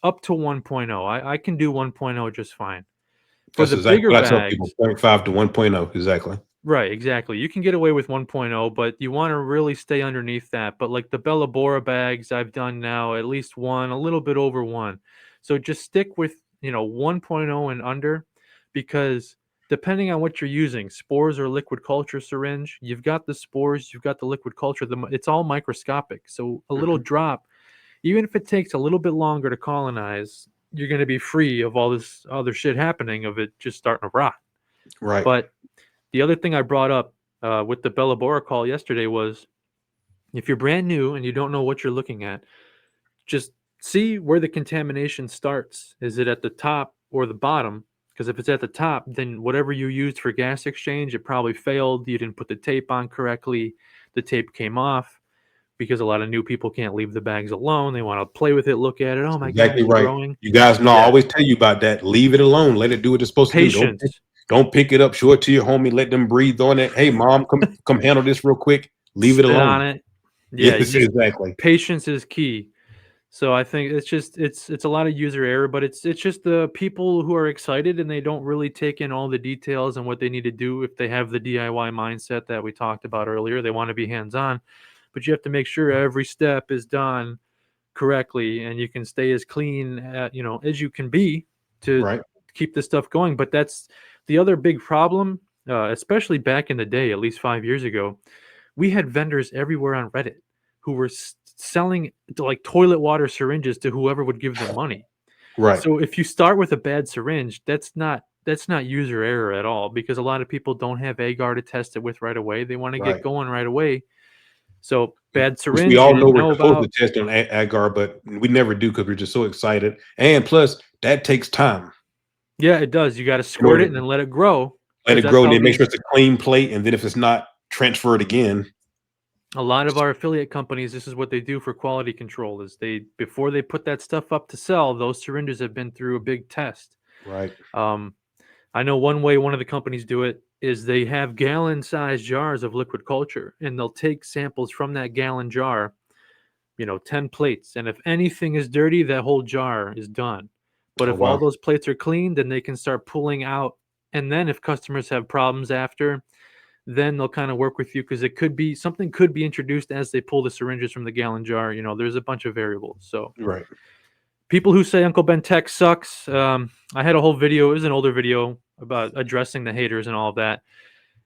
Speaker 2: up to 1.0. I can do 1.0 just fine. For
Speaker 1: That's
Speaker 2: the
Speaker 1: exactly
Speaker 2: bigger
Speaker 1: what I tell people,
Speaker 2: bags,
Speaker 1: 0.5 to 1.0, exactly.
Speaker 2: right, exactly. You can get away with 1.0, but you want to really stay underneath that. But like the Bella Bora bags, I've done now at least one, a little bit over one. So just stick with, 1.0 and under, because depending on what you're using, spores or liquid culture syringe, you've got the spores, you've got the liquid culture, it's all microscopic. So a little
Speaker 1: Mhm.
Speaker 2: drop, even if it takes a little bit longer to colonize, you're going to be free of all this other shit happening of it just starting to rot.
Speaker 1: Right,
Speaker 2: But the other thing I brought up with the Bella Bora call yesterday was, if you're brand new and you don't know what you're looking at, just see where the contamination starts. Is it at the top or the bottom? Because if it's at the top, then whatever you used for gas exchange, it probably failed. You didn't put the tape on correctly. The tape came off because a lot of new people can't leave the bags alone. They want to play with it, look at it. Oh my God,
Speaker 1: exactly
Speaker 2: it's
Speaker 1: right.
Speaker 2: growing.
Speaker 1: You guys know I
Speaker 2: Yeah.
Speaker 1: always tell you about that. Leave it alone. Let it do what it's supposed to do.
Speaker 2: Patience.
Speaker 1: Don't pick it up, show it to your homie, let them breathe on it. Hey, mom, come handle this real quick. Leave it
Speaker 2: Sit
Speaker 1: alone.
Speaker 2: on it. Yeah, you
Speaker 1: Yes,
Speaker 2: just
Speaker 1: exactly.
Speaker 2: patience is key. So I think it's just it's a lot of user error, but it's just the people who are excited and they don't really take in all the details and what they need to do if they have the DIY mindset that we talked about earlier. They want to be hands-on, but you have to make sure every step is done correctly and you can stay as clean as you can be to
Speaker 1: Right.
Speaker 2: keep this stuff going. But that's the other big problem, especially back in the day, at least 5 years ago. We had vendors everywhere on Reddit who were selling like toilet water syringes to whoever would give them money.
Speaker 1: Right.
Speaker 2: So if you start with a bad syringe, that's not user error at all, because a lot of people don't have agar to test it with right away. They want to get
Speaker 1: Right.
Speaker 2: going right away. So bad
Speaker 1: Which we
Speaker 2: syringe you
Speaker 1: all know
Speaker 2: didn't
Speaker 1: we're
Speaker 2: know
Speaker 1: supposed to
Speaker 2: about.
Speaker 1: test on agar, but we never do because we're just so excited. And plus, that takes time
Speaker 2: Yeah, it does. You got to
Speaker 1: in
Speaker 2: squirt
Speaker 1: order
Speaker 2: it and
Speaker 1: to
Speaker 2: then let it grow,
Speaker 1: let
Speaker 2: because
Speaker 1: it
Speaker 2: that's
Speaker 1: grow, and
Speaker 2: how
Speaker 1: then make sure
Speaker 2: these
Speaker 1: it's a clean plate. And then if it's not, transfer it again.
Speaker 2: a lot of our affiliate companies, this is what they do for quality control, is they before they put that stuff up to sell, those syringes have been through a big test.
Speaker 1: Right.
Speaker 2: Um, I know one way one of the companies do it is they have gallon-sized jars of liquid culture, and they'll take samples from that gallon jar, 10 plates, and if anything is dirty, that whole jar is done. But
Speaker 1: Oh
Speaker 2: if all
Speaker 1: wow.
Speaker 2: those plates are clean, then they can start pulling out, and then if customers have problems after, then they'll kind of work with you, because it could be something could be introduced as they pull the syringes from the gallon jar. There's a bunch of variables. So
Speaker 1: Right.
Speaker 2: people who say Uncle Ben Tech sucks, I had a whole video. It was an older video about addressing the haters and all of that.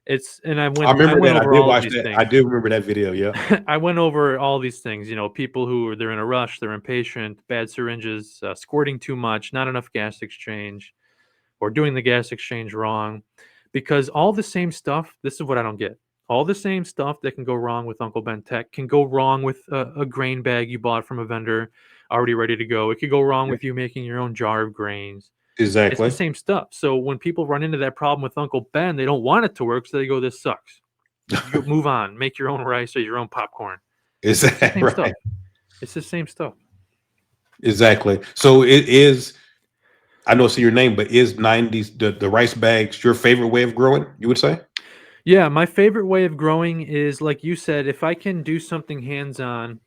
Speaker 2: It's and I
Speaker 1: I
Speaker 2: went I
Speaker 1: remember
Speaker 2: went
Speaker 1: that. I
Speaker 2: over
Speaker 1: did
Speaker 2: all of
Speaker 1: watch
Speaker 2: these
Speaker 1: that. I
Speaker 2: things.
Speaker 1: did remember that video. Yeah.
Speaker 2: I went over all these things. People who they're in a rush, they're impatient, bad syringes, squirting too much, not enough gas exchange, or doing the gas exchange wrong. Because all the same stuff, this is what I don't get. All the same stuff that can go wrong with Uncle Ben Tech can go wrong with a grain bag you bought from a vendor already ready to go. It could go wrong
Speaker 1: Yep.
Speaker 2: with you making your own jar of grains. It's the
Speaker 1: Exactly.
Speaker 2: same stuff. So when people run into that problem with Uncle Ben, they don't want it to work, so they go, "This sucks." You move on, make your own rice or your own popcorn.
Speaker 1: Is
Speaker 2: It's the
Speaker 1: that
Speaker 2: same stuff.
Speaker 1: right?
Speaker 2: It's the same stuff.
Speaker 1: Exactly. So it is. I know it's your name, but is 90s the rice bags your favorite way of growing? You would say?
Speaker 2: Yeah, my favorite way of growing is, like you said, if I can do something hands-on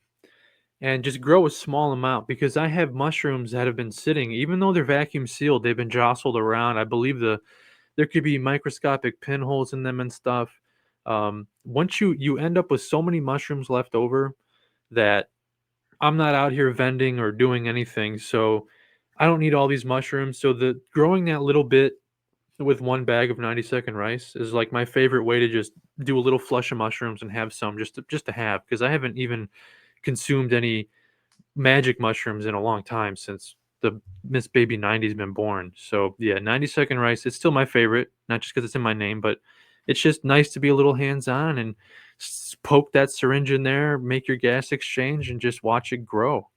Speaker 2: and just grow a small amount, because I have mushrooms that have been sitting, even though they're vacuum sealed, they've been jostled around. I believe there could be microscopic pinholes in them and stuff. Once you end up with so many mushrooms left over that I'm not out here vending or doing anything, so I don't need all these mushrooms. So the growing that little bit with one bag of 90-second rice is like my favorite way to just do a little flush of mushrooms and have some just to have, because I haven't even consumed any magic mushrooms in a long time since the Miss Baby 90's been born. So yeah, 90-second rice, it's still my favorite, not just because it's in my name, but it's just nice to be a little hands-on and poke that syringe in there, make your gas exchange, and just watch it grow.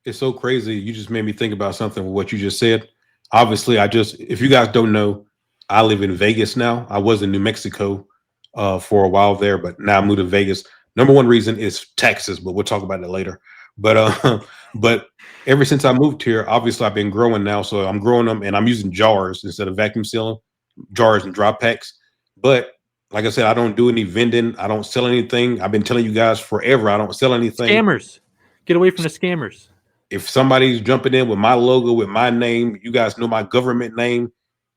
Speaker 1: It's so crazy. You just made me think about something with what you just said. Obviously, if you guys don't know, I live in Vegas now. I was in New Mexico for a while there, but now I moved to Vegas. Number one reason is taxes, but we'll talk about that later. But but ever since I moved here, obviously I've been growing now, so I'm growing them and I'm using jars instead of vacuum sealing, jars and drop packs. But like I said, I don't do any vending. I don't sell anything. I've been telling you guys forever. I don't sell anything.
Speaker 2: Scammers, get away from the scammers.
Speaker 1: If somebody's jumping in with my logo, with my name, you guys know my government name.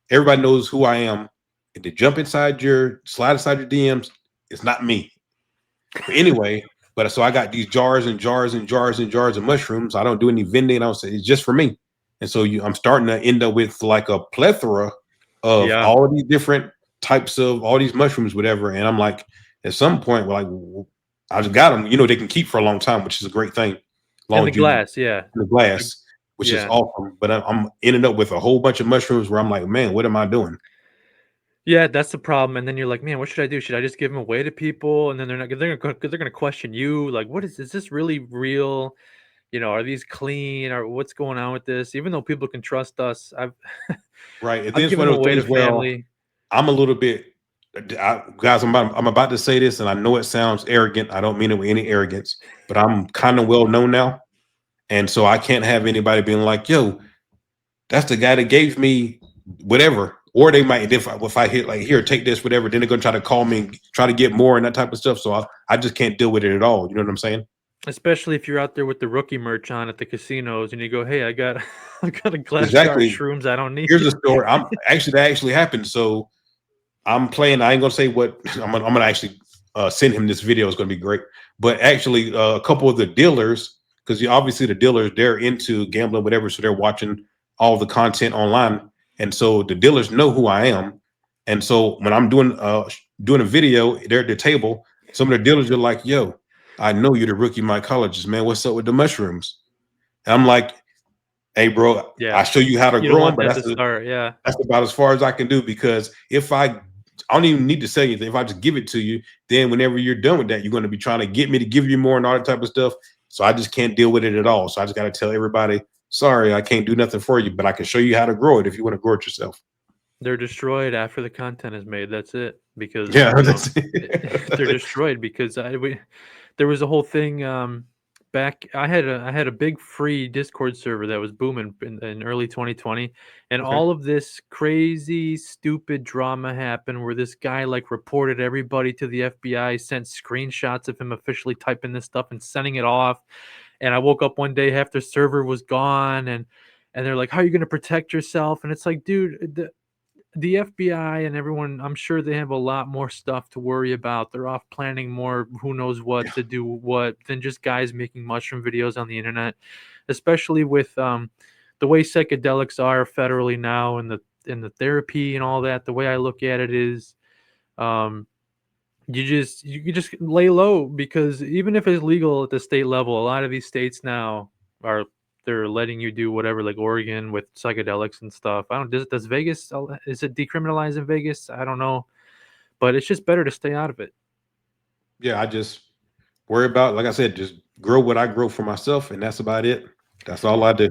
Speaker 1: Everybody knows who I am. And to jump slide inside your DMs, it's not me. But anyway, but so I got these jars and jars and jars and jars of mushrooms. I don't do any vending. I don't say it's just for me. And so I'm starting to end up with like a plethora of
Speaker 2: Yeah,
Speaker 1: all these different types of all these mushrooms, whatever. And I'm like, at some point, we're like, I just got them. You know, they can keep for a long time, which is a great thing.
Speaker 2: in
Speaker 1: Long
Speaker 2: the
Speaker 1: as you
Speaker 2: glass. Yeah,
Speaker 1: the glass, which is
Speaker 2: yeah,
Speaker 1: awesome. But I'm ending up with a whole bunch of mushrooms where I'm like, man, what am I doing?
Speaker 2: yeah. That's the problem. And then you're like, man, what should I do? Should I just give them away to people? And then they're gonna question you. Like, what is this really real? Are these clean? Or what's going on with this? Even though people can trust us, I've
Speaker 1: Right. And then
Speaker 2: I've
Speaker 1: it's
Speaker 2: given
Speaker 1: one
Speaker 2: them
Speaker 1: of those
Speaker 2: away to
Speaker 1: things where
Speaker 2: family.
Speaker 1: I'm a little bit, guys, I'm about to say this, and I know it sounds arrogant. I don't mean it with any arrogance, but I'm kind of well known now. And so I can't have anybody being like, yo, that's the guy that gave me whatever. Or they might, if I hit like, here, take this, whatever, then they're going to try to call me and try to get more and that type of stuff. So I just can't deal with it at all. You know what I'm saying?
Speaker 2: Especially if you're out there with the rookie merch on at the casinos and you go, "Hey, I got I got a glass jar of
Speaker 1: Exactly.
Speaker 2: shrooms I don't need."
Speaker 1: Here's a story. That actually happened. So I'm playing. I ain't gonna say what I'm gonna actually send him this video. It's gonna be great. But actually, a couple of the dealers, because obviously the dealers they're into gambling, whatever, so they're watching all the content online, and so the dealers know who I am. And so when I'm doing a video, they're at the table. Some of the dealers are like, "Yo, I know you're the rookie mycologist, man. What's up with the mushrooms?" And I'm like, "Hey, bro,
Speaker 2: Yeah.
Speaker 1: I show you how to
Speaker 2: You don't
Speaker 1: grow them,
Speaker 2: want
Speaker 1: but
Speaker 2: that to start, yeah.
Speaker 1: that's about as far as I can do because if I don't even need to say anything. If I just give it to you, then whenever you're done with that, you're going to be trying to get me to give you more and all that type of stuff. So I just can't deal with it at all. So I just got to tell everybody, sorry, I can't do nothing for you, but I can show you how to grow it if you want to grow it yourself.
Speaker 2: They're destroyed after the content is made, that's it, because,
Speaker 1: Yeah, that's
Speaker 2: they're
Speaker 1: it.
Speaker 2: destroyed because there was a whole thing, back I had a big free Discord server that was booming in early 2020, and
Speaker 1: Okay.
Speaker 2: all of this crazy, stupid drama happened where this guy, like, reported everybody to the FBI, sent screenshots of him officially typing this stuff and sending it off, and I woke up one day, half the server was gone, and they're like, "How are you gonna protect yourself?" And it's like, dude, the FBI and everyone, I'm sure they have a lot more stuff to worry about. They're off planning more, who knows what
Speaker 1: Yeah.
Speaker 2: to do what, than just guys making mushroom videos on the internet, especially with the way psychedelics are federally now and the therapy and all that. The way I look at it is um, you just lay low because even if it's legal at the state level, a lot of these states now are they're letting you do whatever, like Oregon with psychedelics and stuff. I don't does Vegas is it decriminalized in Vegas? I don't know, but it's just better to stay out of it.
Speaker 1: Yeah, I just worry about, like I said, just grow what I grow for myself, and that's about it. That's all I do.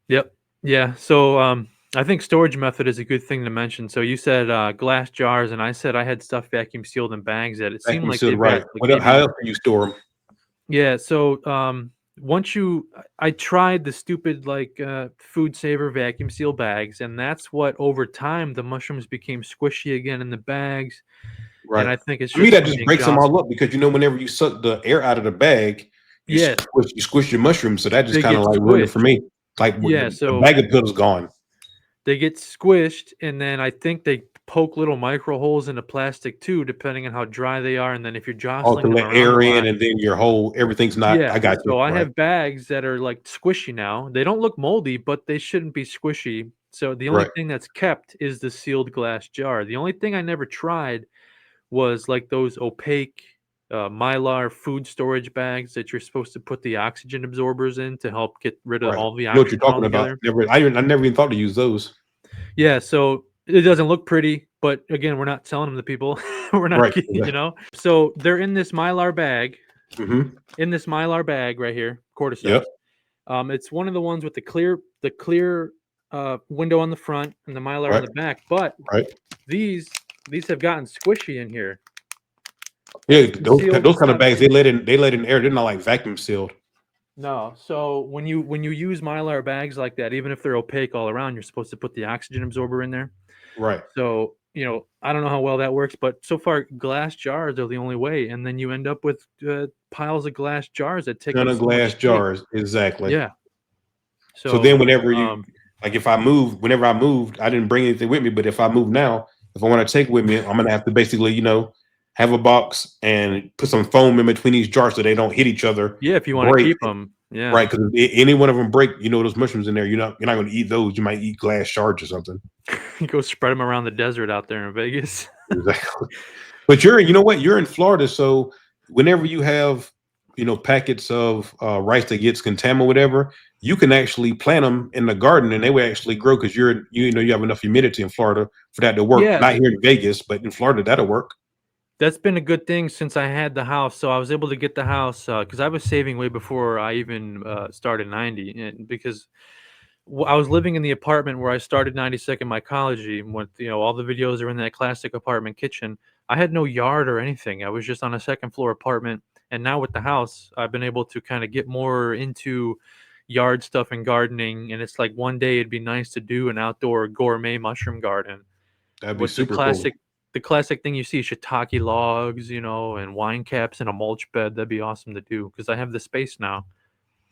Speaker 2: Yep. Yeah. So I think storage method is a good thing to mention. So you said glass jars, and I said I had stuff vacuum sealed in bags that it seemed
Speaker 1: Vacuum
Speaker 2: like
Speaker 1: sealed,
Speaker 2: they've got
Speaker 1: right.
Speaker 2: like
Speaker 1: How
Speaker 2: maybe.
Speaker 1: else do you store them?
Speaker 2: Yeah, so, once I tried the stupid, like, food saver vacuum seal bags, and that's what over time, the mushrooms became squishy again in the bags, and
Speaker 1: Right.
Speaker 2: I think it's
Speaker 1: To me,
Speaker 2: just
Speaker 1: that
Speaker 2: from
Speaker 1: just
Speaker 2: being
Speaker 1: breaks them all
Speaker 2: jostled.
Speaker 1: up because whenever you suck the air out of the bag,
Speaker 2: Yeah,
Speaker 1: you squish your mushrooms. So that just
Speaker 2: they
Speaker 1: kind
Speaker 2: get
Speaker 1: of like ruined it for
Speaker 2: squished.
Speaker 1: me. Like when
Speaker 2: Yeah,
Speaker 1: the
Speaker 2: so
Speaker 1: bag of pills gone.
Speaker 2: they get squished, and then I think they poke little micro holes in the plastic too, depending on how dry they are, and then if you're
Speaker 1: Oh, to
Speaker 2: jostling them
Speaker 1: let
Speaker 2: around a
Speaker 1: air in,
Speaker 2: lot.
Speaker 1: and then your whole everything's not. I
Speaker 2: Yeah,
Speaker 1: got you.
Speaker 2: so I
Speaker 1: Right.
Speaker 2: have bags that are, like, squishy now. They don't look moldy, but they shouldn't be squishy. So the only
Speaker 1: Right.
Speaker 2: thing that's kept is the sealed glass jar. The only thing I never tried was, like, those opaque, Mylar food storage bags that you're supposed to put the oxygen absorbers in to help get rid of
Speaker 1: Right.
Speaker 2: all the
Speaker 1: I know what you're
Speaker 2: oxygen
Speaker 1: talking about.
Speaker 2: altogether.
Speaker 1: I never even thought to use those.
Speaker 2: Yeah, so it doesn't look pretty, but again, we're not selling them to people. We're not
Speaker 1: Right.
Speaker 2: getting, So they're in this Mylar bag
Speaker 1: Mm-hmm.
Speaker 2: right here,
Speaker 1: Yep.
Speaker 2: cordyceps. It's one of the ones with the clear window on the front and the mylar on
Speaker 1: Right.
Speaker 2: the back. But
Speaker 1: Right.
Speaker 2: these these have gotten squishy in here.
Speaker 1: Yeah,
Speaker 2: You see over the
Speaker 1: those kind of
Speaker 2: top.
Speaker 1: bags they let in air. They're not like vacuum sealed.
Speaker 2: No. So when you use mylar bags like that, even if they're opaque all around, you're supposed to put the oxygen absorber in there.
Speaker 1: Right.
Speaker 2: So, I don't know how well that works, but so far glass jars are the only way, and then you end up with piles of glass jars that take
Speaker 1: Ton
Speaker 2: up
Speaker 1: of
Speaker 2: so much
Speaker 1: glass
Speaker 2: space.
Speaker 1: jars. Exactly.
Speaker 2: Yeah.
Speaker 1: So then
Speaker 2: So,
Speaker 1: whenever you like if I move, whenever I moved, I didn't bring anything with me, but if I move now, if I want to take with me, I'm gonna have to basically, have a box and put some foam in between these jars so they don't hit each other,
Speaker 2: yeah, if you want to
Speaker 1: break,
Speaker 2: keep them, yeah,
Speaker 1: right? Because any one of them break, those mushrooms in there, you're not gonna eat those. You might eat glass shards or something.
Speaker 2: you go spread them around the desert out there in Vegas.
Speaker 1: Exactly. But you know what? You're in Florida, so whenever you have, packets of rice that gets contaminated, whatever, you can actually plant them in the garden, and they will actually grow because you have enough humidity in Florida for that to work.
Speaker 2: Yeah,
Speaker 1: Not here in Vegas, but in Florida, that'll work.
Speaker 2: that's been a good thing since I had the house. So I was able to get the house because I was saving way before I even started 90, and because I was living in the apartment where I started 92nd Mycology. When all the videos are in that classic apartment kitchen. I had no yard or anything. I was just on a second floor apartment, and now with the house, I've been able to kind of get more into yard stuff and gardening. And it's like one day it'd be nice to do an outdoor gourmet mushroom garden
Speaker 1: That'd be
Speaker 2: with the
Speaker 1: super cool.
Speaker 2: classic thing you see, shiitake logs, and wine caps and a mulch bed. That'd be awesome to do because I have the space now.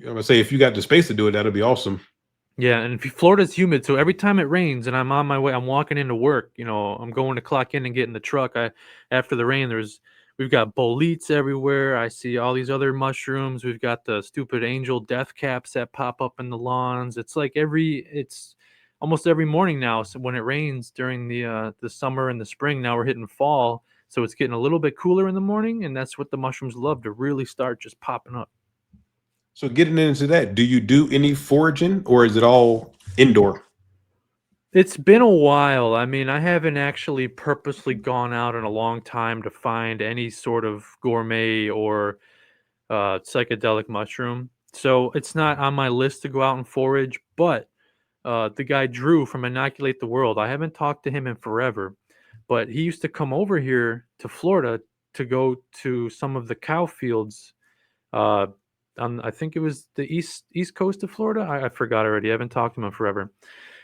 Speaker 1: I'm gonna say if you got the space to do it, that'll be awesome.
Speaker 2: Yeah, and Florida's humid, so every time it rains and I'm on my way, I'm walking into work, I'm going to clock in and get in the truck. After the rain, we've got boletes everywhere. I see all these other mushrooms. We've got the stupid angel death caps that pop up in the lawns. It's almost every morning now. So when it rains during the summer and the spring, now we're hitting fall, so it's getting a little bit cooler in the morning, and that's what the mushrooms love to really start just popping up.
Speaker 1: So getting into that, do you do any foraging or is it all indoor?
Speaker 2: It's been a while. I mean, I haven't actually purposely gone out in a long time to find any sort of gourmet or psychedelic mushroom. So it's not on my list to go out and forage. But the guy Drew from Inoculate the World, I haven't talked to him in forever, but he used to come over here to Florida to go to some of the cow fields. Uh, I think it was the east coast of Florida. I forgot already. I haven't talked to him in forever.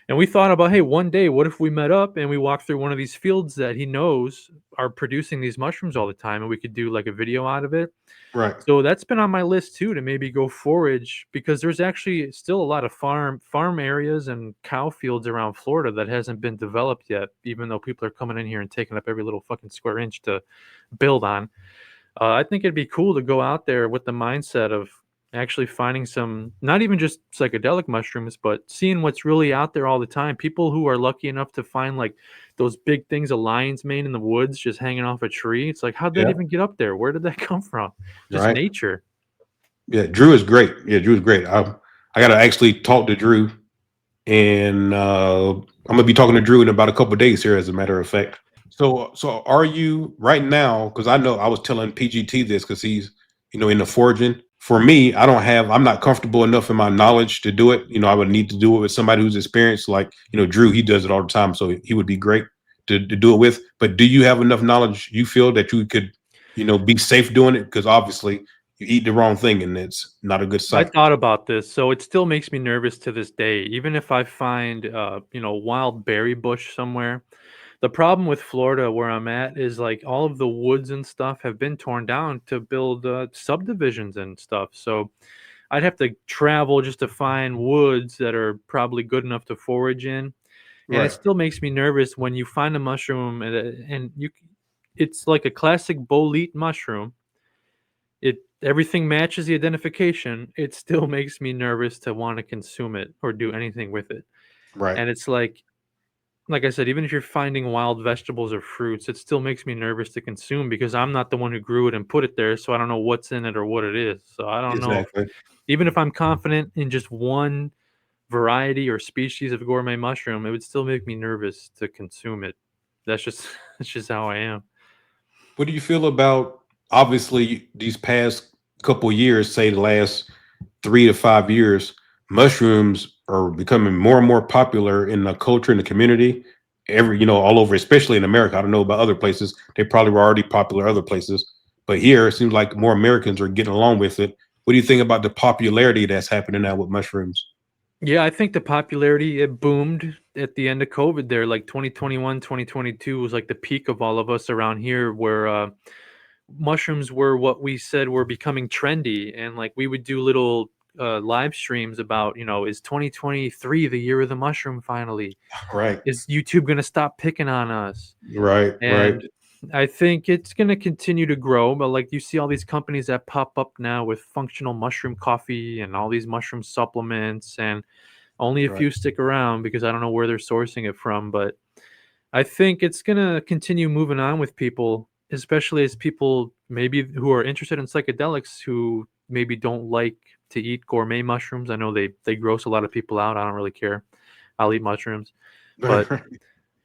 Speaker 2: And we thought about, hey, one day, what if we met up and we walked through one of these fields that he knows are producing these mushrooms all the time, and we could do like a video out of it.
Speaker 1: Right.
Speaker 2: So that's been on my list too to maybe go forage because there's actually still a lot of farm areas and cow fields around Florida that hasn't been developed yet, even though people are coming in here and taking up every little fucking square inch to build on. I think it'd be cool to go out there with the mindset of actually finding some, not even just psychedelic mushrooms, but seeing what's really out there all the time. People who are lucky enough to find like those big things a lion's mane in the woods just hanging off a tree. It's like, how'd that
Speaker 1: Yeah.
Speaker 2: even get up there? Where did that come from? Just
Speaker 1: Right.
Speaker 2: nature.
Speaker 1: Yeah. Drew is great. Yeah, Drew is great. I got to actually talk to Drew, and I'm gonna be talking to Drew in about a couple of days here, as a matter of fact. So are you right now? Because I know I was telling PGT this because he's, in the foraging. For me, I'm not comfortable enough in my knowledge to do it. I would need to do it with somebody who's experienced, like, Drew. He does it all the time, so he would be great to do it with. But do you have enough knowledge? You feel that you could, be safe doing it? Because obviously, you eat the wrong thing, and it's not a good
Speaker 2: I
Speaker 1: sight.
Speaker 2: thought about this, so it still makes me nervous to this day. Even if I find, wild berry bush somewhere, the problem with Florida where I'm at is like all of the woods and stuff have been torn down to build subdivisions and stuff. So I'd have to travel just to find woods that are probably good enough to forage in. And it
Speaker 1: Right.
Speaker 2: still makes me nervous when you find a mushroom it's like a classic bolete mushroom. It Everything matches the identification. It still makes me nervous to want to consume it or do anything with it.
Speaker 1: Right.
Speaker 2: And it's like I said, even if you're finding wild vegetables or fruits, it still makes me nervous to consume because I'm not the one who grew it and put it there, so I don't know what's in it or what it is. So I don't know if,
Speaker 1: Exactly.
Speaker 2: even if I'm confident in just one variety or species of gourmet mushroom, it would still make me nervous to consume it. That's just that's just how I am.
Speaker 1: What do you feel about, obviously, these past couple years, say the last 3 to 5 years? mushrooms are becoming more and more popular in the culture and the community. All over, especially in America. I don't know about other places. They probably were already popular other places, but here it seems like more Americans are getting along with it. What do you think about the popularity that's happening now with mushrooms?
Speaker 2: Yeah, I think the popularity, it boomed at the end of COVID there, like 2021, 2022 was like the peak of all of us around here where mushrooms were what we said were becoming trendy. And like we would do little live streams about, is 2023 the year of the mushroom finally?
Speaker 1: Right,
Speaker 2: Is YouTube going to stop picking on us?
Speaker 1: right, right,
Speaker 2: And I think it's going to continue to grow. But like you see all these companies that pop up now with functional mushroom coffee and all these mushroom supplements, and only a
Speaker 1: right.
Speaker 2: few stick around because I don't know where they're sourcing it from. But I think it's going to continue moving on with people, especially as people maybe who are interested in psychedelics who maybe don't like to eat gourmet mushrooms. I know they gross a lot of people out. I don't really care. I'll eat mushrooms. But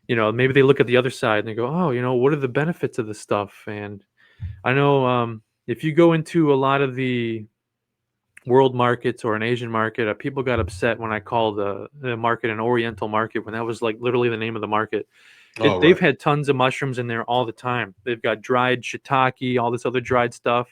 Speaker 2: maybe they look at the other side and they go, "Oh, what are the benefits of this stuff?" And I know if you go into a lot of the world markets or an Asian market, people got upset when I called the market an Oriental market when that was like literally the name of the market.
Speaker 1: All
Speaker 2: They've
Speaker 1: right.
Speaker 2: had tons of mushrooms in there all the time. They've got dried shiitake, all this other dried stuff,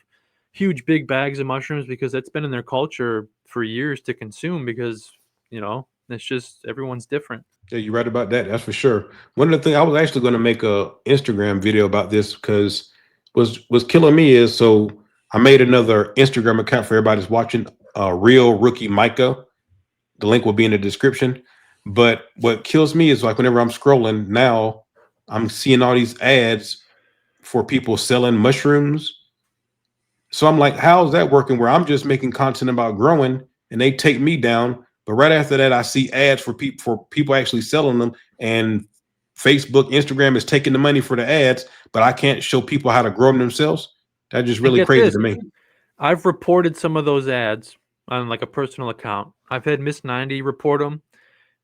Speaker 2: huge big bags of mushrooms because that's been in their culture for years to consume because it's just everyone's different.
Speaker 1: Yeah, you're right about that. That's for sure. One of the things I was actually going to make a Instagram video about this because was killing me is so I made another Instagram account for everybody that's watching. Real rookie Micah. The link will be in the description. But what kills me is like whenever I'm scrolling now, I'm seeing all these ads for people selling mushrooms. So I'm like, how's that working? Where I'm just making content about growing, and they take me down. But right after that, I see ads for people actually selling them, and Facebook, Instagram is taking the money for the ads, but I can't show people how to grow them themselves. That's just
Speaker 2: And
Speaker 1: really
Speaker 2: get
Speaker 1: crazy
Speaker 2: this,
Speaker 1: to me.
Speaker 2: I've reported some of those ads on like a personal account. I've had Miss 90 report them,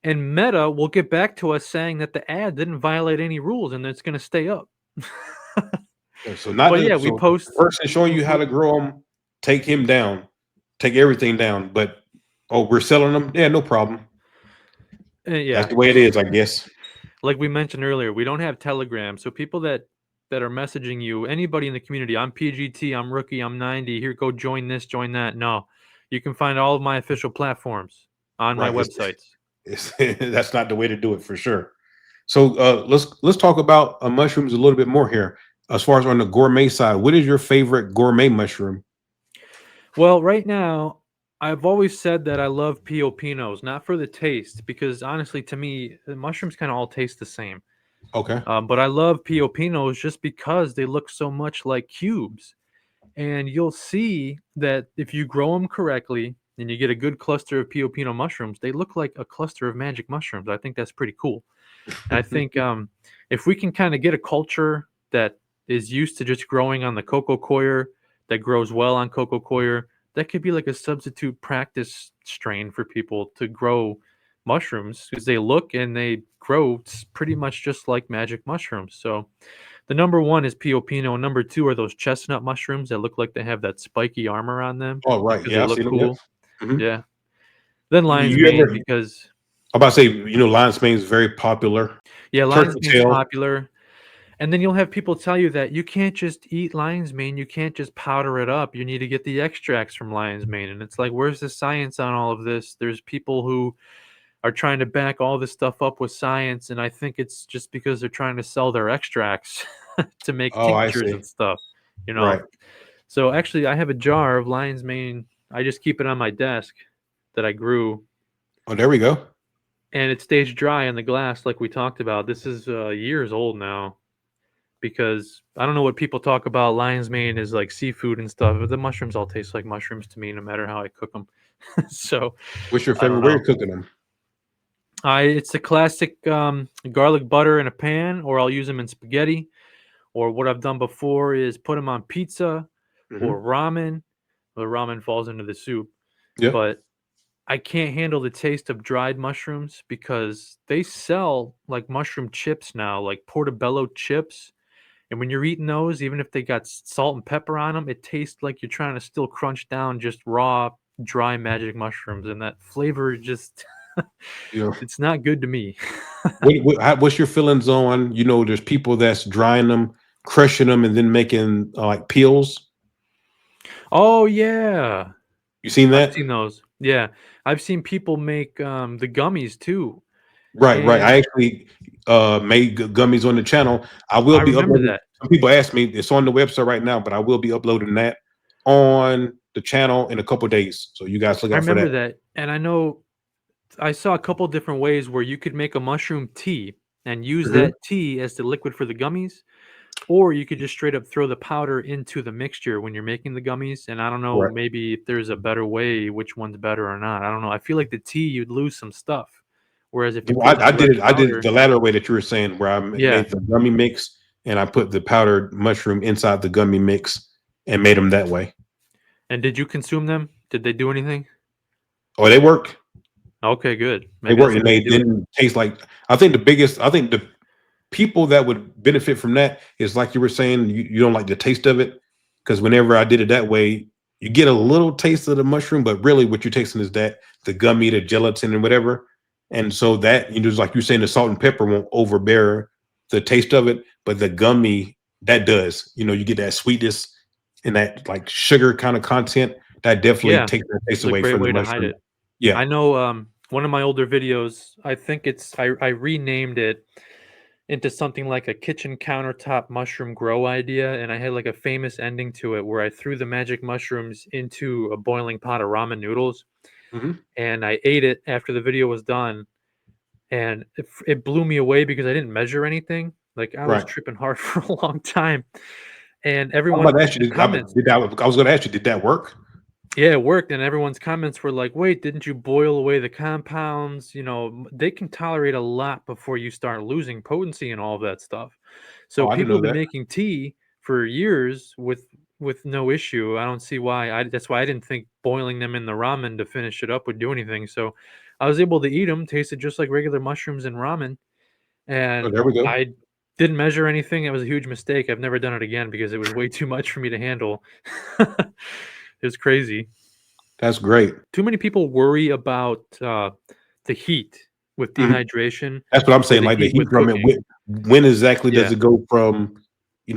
Speaker 2: and Meta will get back to us saying that the ad didn't violate any rules and it's going to stay up.
Speaker 1: Yeah, so not
Speaker 2: But
Speaker 1: the
Speaker 2: yeah,
Speaker 1: so the person showing
Speaker 2: we
Speaker 1: you how
Speaker 2: post
Speaker 1: to grow them, take him down, take everything down. But oh, we're selling them. Yeah, no problem. That's
Speaker 2: yeah.
Speaker 1: the way it is, I guess.
Speaker 2: Like we mentioned earlier, we don't have Telegram. So people that are messaging you, anybody in the community, I'm PGT, I'm rookie, I'm 90, here go join this, join that. No. You can find all of my official platforms on my
Speaker 1: Right.
Speaker 2: websites.
Speaker 1: That's not the way to do it for sure. So let's talk about mushrooms a little bit more here. As far as on the gourmet side, what is your favorite gourmet mushroom?
Speaker 2: Well, right now, I've always said that I love Piopinos, not for the taste, because honestly, to me, the mushrooms kind of all taste the same.
Speaker 1: Okay.
Speaker 2: But I love Piopinos just because they look so much like cubes. And you'll see that if you grow them correctly and you get a good cluster of Piopino mushrooms, they look like a cluster of magic mushrooms. I think that's pretty cool. And I think if we can kind of get a culture that is used to just growing on the cocoa coir, that grows well on cocoa coir, that could be like a substitute practice strain for people to grow mushrooms because they look and they grow pretty much just like magic mushrooms. So the number one is Pio. Number two are those chestnut mushrooms that look like they have that spiky armor on them
Speaker 1: Oh, right.
Speaker 2: because they
Speaker 1: Yeah, I
Speaker 2: look
Speaker 1: see them. Yep.
Speaker 2: cool.
Speaker 1: Mhm.
Speaker 2: Yeah. Then lion's
Speaker 1: You
Speaker 2: mane
Speaker 1: ever?
Speaker 2: because
Speaker 1: I'm about to say, lion's mane is very popular.
Speaker 2: yeah, lion's
Speaker 1: Turkey
Speaker 2: mane's
Speaker 1: tail.
Speaker 2: popular. And then you'll have people tell you that you can't just eat lion's mane, you can't just powder it up. You need to get the extracts from lion's mane. And it's like, where's the science on all of this? There's people who are trying to back all this stuff up with science, and I think it's just because they're trying to sell their extracts to make
Speaker 1: Oh, I
Speaker 2: tinctures
Speaker 1: see.
Speaker 2: and stuff, you know.
Speaker 1: Right.
Speaker 2: So actually, I have a jar of lion's mane. I just keep it on my desk that I grew,
Speaker 1: Oh, there we go.
Speaker 2: and it stays dry in the glass, like we talked about. This is years old now because I don't know what people talk about. Lion's mane is like seafood and stuff, but the mushrooms all taste like mushrooms to me, no matter how I cook them. So
Speaker 1: What's your
Speaker 2: I don't
Speaker 1: favorite way
Speaker 2: know.
Speaker 1: of cooking them?
Speaker 2: It's a classic garlic butter in a pan, or I'll use them in spaghetti. Or what I've done before is put them on pizza or
Speaker 1: Hmm.
Speaker 2: ramen. The ramen falls into the soup,
Speaker 1: Yep.
Speaker 2: but I can't handle the taste of dried mushrooms because they sell like mushroom chips now, like portobello chips. And when you're eating those, even if they got salt and pepper on them, it tastes like you're trying to still crunch down just raw dry magic mushrooms, and that flavor just
Speaker 1: You know,
Speaker 2: it's not good to me.
Speaker 1: what's your feelings on, there's people that's drying them, crushing them, and then making like peels.
Speaker 2: Oh yeah,
Speaker 1: You seen
Speaker 2: I've
Speaker 1: that?
Speaker 2: seen those. Yeah, I've seen people make the gummies too,
Speaker 1: Right, right. I
Speaker 2: and
Speaker 1: actually made gummies on the channel. I will
Speaker 2: I
Speaker 1: be
Speaker 2: remember
Speaker 1: uploading.
Speaker 2: that.
Speaker 1: Some people ask me, it's on the website right now, but I will be uploading that on the channel in a couple days. So you guys look
Speaker 2: I
Speaker 1: out for
Speaker 2: remember
Speaker 1: that.
Speaker 2: that, and I know I saw a couple different ways where you could make a mushroom tea and use
Speaker 1: Mhm.
Speaker 2: that tea as the liquid for the gummies, or you could just straight up throw the powder into the mixture when you're making the gummies. And I don't know,
Speaker 1: Right.
Speaker 2: maybe if there's a better way, which one's better or not. I don't know. I feel like the tea you'd lose some stuff, whereas if you put
Speaker 1: I
Speaker 2: like less
Speaker 1: did it. I did it
Speaker 2: powder,
Speaker 1: the latter way that you were saying, where I
Speaker 2: yeah.
Speaker 1: made the gummy mix and I put the powdered mushroom inside the gummy mix and made them that way.
Speaker 2: And did you consume them? Did they do anything?
Speaker 1: Oh, they work.
Speaker 2: Okay, good.
Speaker 1: They
Speaker 2: Maybe
Speaker 1: work,
Speaker 2: that's the
Speaker 1: and
Speaker 2: way to
Speaker 1: they
Speaker 2: do it.
Speaker 1: didn't taste like. I think the people that would benefit from that is like you were saying, you don't like the taste of it, because whenever I did it that way, you get a little taste of the mushroom, but really what you're tasting is that the gummy, the gelatin, and whatever. And so that, just like you're saying, the salt and pepper won't overbear the taste of it, but the gummy that does. You get that sweetness and that like sugar kind of content that definitely
Speaker 2: Yeah,
Speaker 1: takes that taste
Speaker 2: it's a
Speaker 1: away
Speaker 2: great
Speaker 1: from the
Speaker 2: way to hide
Speaker 1: mushroom.
Speaker 2: it.
Speaker 1: Yeah.
Speaker 2: I know one of my older videos, I think I renamed it into something like a kitchen countertop mushroom grow idea, and I had like a famous ending to it where I threw the magic mushrooms into a boiling pot of ramen noodles
Speaker 1: Hmm.
Speaker 2: and I ate it after the video was done, and it blew me away because I didn't measure anything. Like I was
Speaker 1: Right.
Speaker 2: tripping hard for a long time, and
Speaker 1: I was
Speaker 2: everyone
Speaker 1: about to ask
Speaker 2: the
Speaker 1: you,
Speaker 2: comments,
Speaker 1: I was going to ask you, did that work?
Speaker 2: yeah, it worked, and everyone's comments were like, "Wait, didn't you boil away the compounds?" They can tolerate a lot before you start losing potency and all of that stuff. So
Speaker 1: Oh, I didn't
Speaker 2: people
Speaker 1: know
Speaker 2: have been
Speaker 1: that.
Speaker 2: making tea for years with no issue. I don't see why. That's why I didn't think boiling them in the ramen to finish it up would do anything. So I was able to eat them, tasted just like regular mushrooms and ramen,
Speaker 1: Oh,
Speaker 2: and
Speaker 1: there we go.
Speaker 2: I didn't measure anything. It was a huge mistake. I've never done it again because it was way too much for me to handle. It was crazy.
Speaker 1: That's great.
Speaker 2: Too many people worry about, the heat with
Speaker 1: Mhm.
Speaker 2: dehydration
Speaker 1: That's what I'm
Speaker 2: or
Speaker 1: saying,
Speaker 2: the
Speaker 1: like, the
Speaker 2: heat
Speaker 1: heat
Speaker 2: with
Speaker 1: from it,
Speaker 2: cooking.
Speaker 1: when exactly does
Speaker 2: Yeah.
Speaker 1: it go from,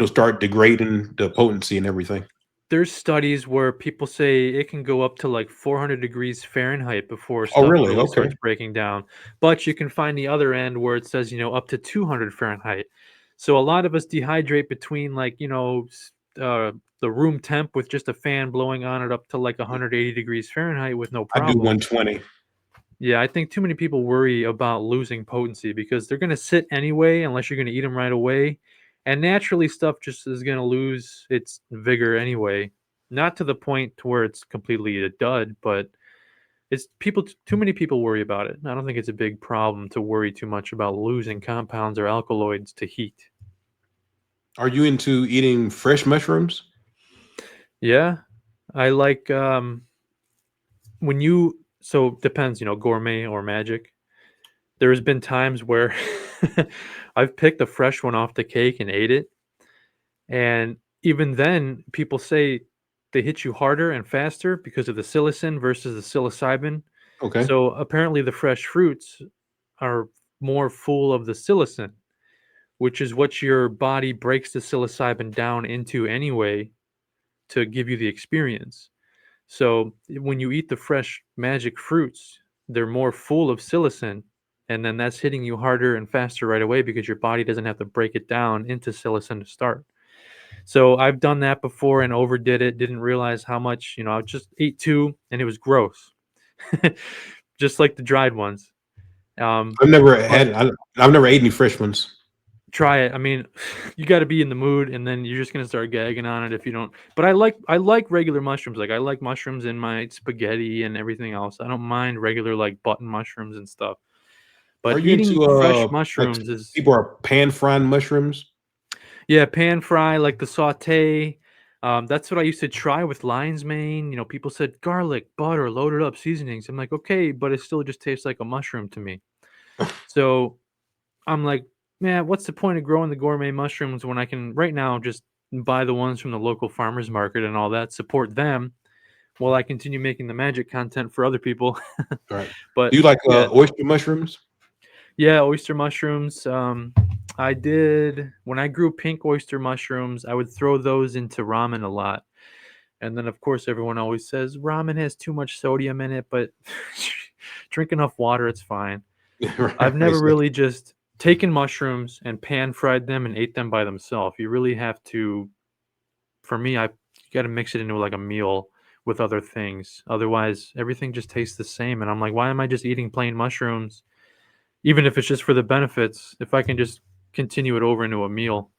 Speaker 1: start degrading the potency and everything?
Speaker 2: There's studies where people say it can go up to, like, 400 degrees Fahrenheit before
Speaker 1: Oh,
Speaker 2: stuff
Speaker 1: really?
Speaker 2: really
Speaker 1: Okay.
Speaker 2: starts breaking down, but you can find the other end where it says, up to 200 Fahrenheit. So a lot of us dehydrate between, like, the room temp with just a fan blowing on it up to, like, 180 degrees Fahrenheit with no
Speaker 1: I do
Speaker 2: problem.
Speaker 1: 120.
Speaker 2: Yeah, I think too many people worry about losing potency because they're gonna sit anyway unless you're gonna eat them right away, and naturally stuff just is gonna lose its vigor anyway. Not to the point to where it's completely a dud, but it's people too many people worry about it. I don't think it's a big problem to worry too much about losing compounds or alkaloids to heat.
Speaker 1: Are you into eating fresh mushrooms?
Speaker 2: Yeah, I like, when you so depends, gourmet or magic. There's been times where I've picked a fresh one off the cake and ate it, and even then, people say they hit you harder and faster because of the psilocin versus the psilocybin.
Speaker 1: Okay.
Speaker 2: So, apparently the fresh fruits are more full of the psilocin, which is what your body breaks the psilocybin down into anyway to give you the experience. So when you eat the fresh magic fruits, they're more full of psilocin, and then that's hitting you harder and faster right away because your body doesn't have to break it down into psilocin to start. So I've done that before and overdid it. Didn't realize how much, I just ate two and it was gross, just like the dried ones. Um,
Speaker 1: I've never
Speaker 2: but
Speaker 1: had I've never ate any fresh ones.
Speaker 2: try it. I mean, you got to be in the mood, and then you're just gonna start gagging on it if you don't. But I like regular mushrooms. Like I like mushrooms in my spaghetti and everything else. I don't mind regular like button mushrooms and stuff.
Speaker 1: Are
Speaker 2: But
Speaker 1: you
Speaker 2: eating
Speaker 1: into,
Speaker 2: fresh
Speaker 1: like,
Speaker 2: mushrooms is
Speaker 1: people are pan frying mushrooms?
Speaker 2: yeah, pan fry like the saute. That's what I used to try with lion's mane. People said garlic, butter, loaded up seasonings. I'm like, okay, but it still just tastes like a mushroom to me. So I'm like, man, what's the point of growing the gourmet mushrooms when I can right now just buy the ones from the local farmers market and all that, support them while I continue making the magic content for other people.
Speaker 1: Right. Do
Speaker 2: But
Speaker 1: you like
Speaker 2: yeah,
Speaker 1: oyster mushrooms?
Speaker 2: yeah, oyster mushrooms. I did when I grew pink oyster mushrooms. I would throw those into ramen a lot, and then of course everyone always says ramen has too much sodium in it, but drink enough water, it's fine. I've
Speaker 1: Right.
Speaker 2: never really just taken mushrooms and pan fried them and ate them by themselves. You really have to, for me, I you got to mix it into like a meal with other things. Otherwise, everything just tastes the same. And I'm like, why am I just eating plain mushrooms? Even if it's just for the benefits, if I can just continue it over into a meal.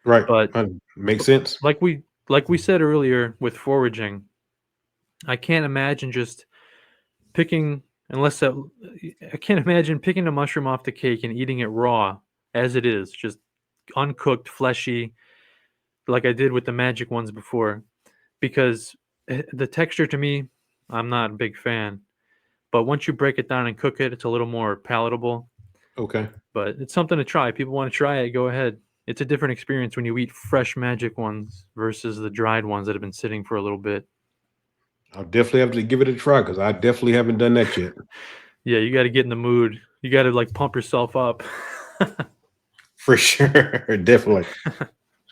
Speaker 1: Right.
Speaker 2: But
Speaker 1: Makes sense.
Speaker 2: like we said earlier with foraging, I can't imagine just picking unless that I can't imagine picking a mushroom off the cake and eating it raw as it is, just uncooked, fleshy, like I did with the magic ones before. Because the texture to me, I'm not a big fan. But once you break it down and cook it, it's a little more palatable.
Speaker 1: Okay.
Speaker 2: But it's something to try. People want to try it, go ahead. It's a different experience when you eat fresh magic ones versus the dried ones that have been sitting for a little bit.
Speaker 1: I'll definitely have to give it a try because I definitely haven't done that yet.
Speaker 2: Yeah, you got to get in the mood. You got to like pump yourself up.
Speaker 1: For sure. Definitely.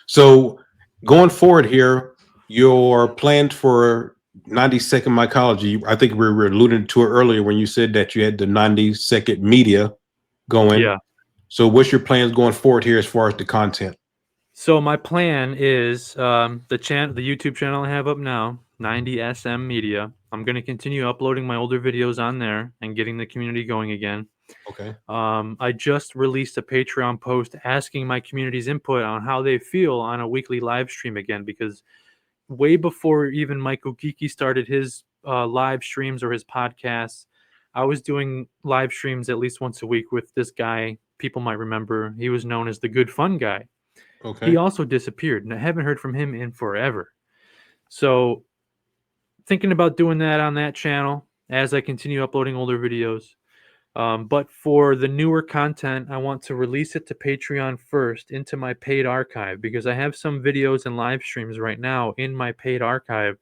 Speaker 1: So going forward here, your plans for 90-second mycology, I think we were alluding to it earlier when you said that you had the 90-second media going.
Speaker 2: Yeah.
Speaker 1: So what's your plans going forward here as far as the content?
Speaker 2: So my plan is the YouTube channel I have up now, 90SM Media. I'm going to continue uploading my older videos on there and getting the community going again.
Speaker 1: Okay.
Speaker 2: I just released a Patreon post asking my community's input on how they feel on a weekly live stream again, because way before even Michael Geeky started his live streams or his podcasts, I was doing live streams at least once a week with this guy. People might remember he was known as the Good Fun Guy. He
Speaker 1: Okay.
Speaker 2: also disappeared, and I haven't heard from him in forever. So, thinking about doing that on that channel as I continue uploading older videos. But for the newer content, I want to release it to Patreon first into my paid archive because I have some videos and live streams right now in my paid archive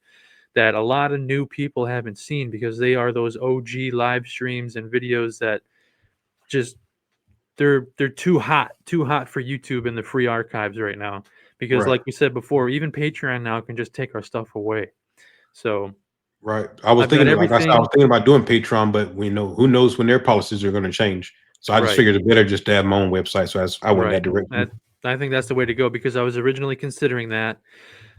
Speaker 2: that a lot of new people haven't seen because they are those OG live streams and videos that just they're too hot for YouTube and the free archives right now. Because
Speaker 1: Right.
Speaker 2: like we said before, even Patreon now can just take our stuff away. So
Speaker 1: Right. I was
Speaker 2: I've got
Speaker 1: thinking, like I said, I was
Speaker 2: everything
Speaker 1: thinking about doing Patreon, but we know who knows when their policies are going to change. So I just
Speaker 2: right,
Speaker 1: figured it better just to have my own website. So I went
Speaker 2: right.
Speaker 1: that direction.
Speaker 2: That I think that's the way to go because I was originally considering that.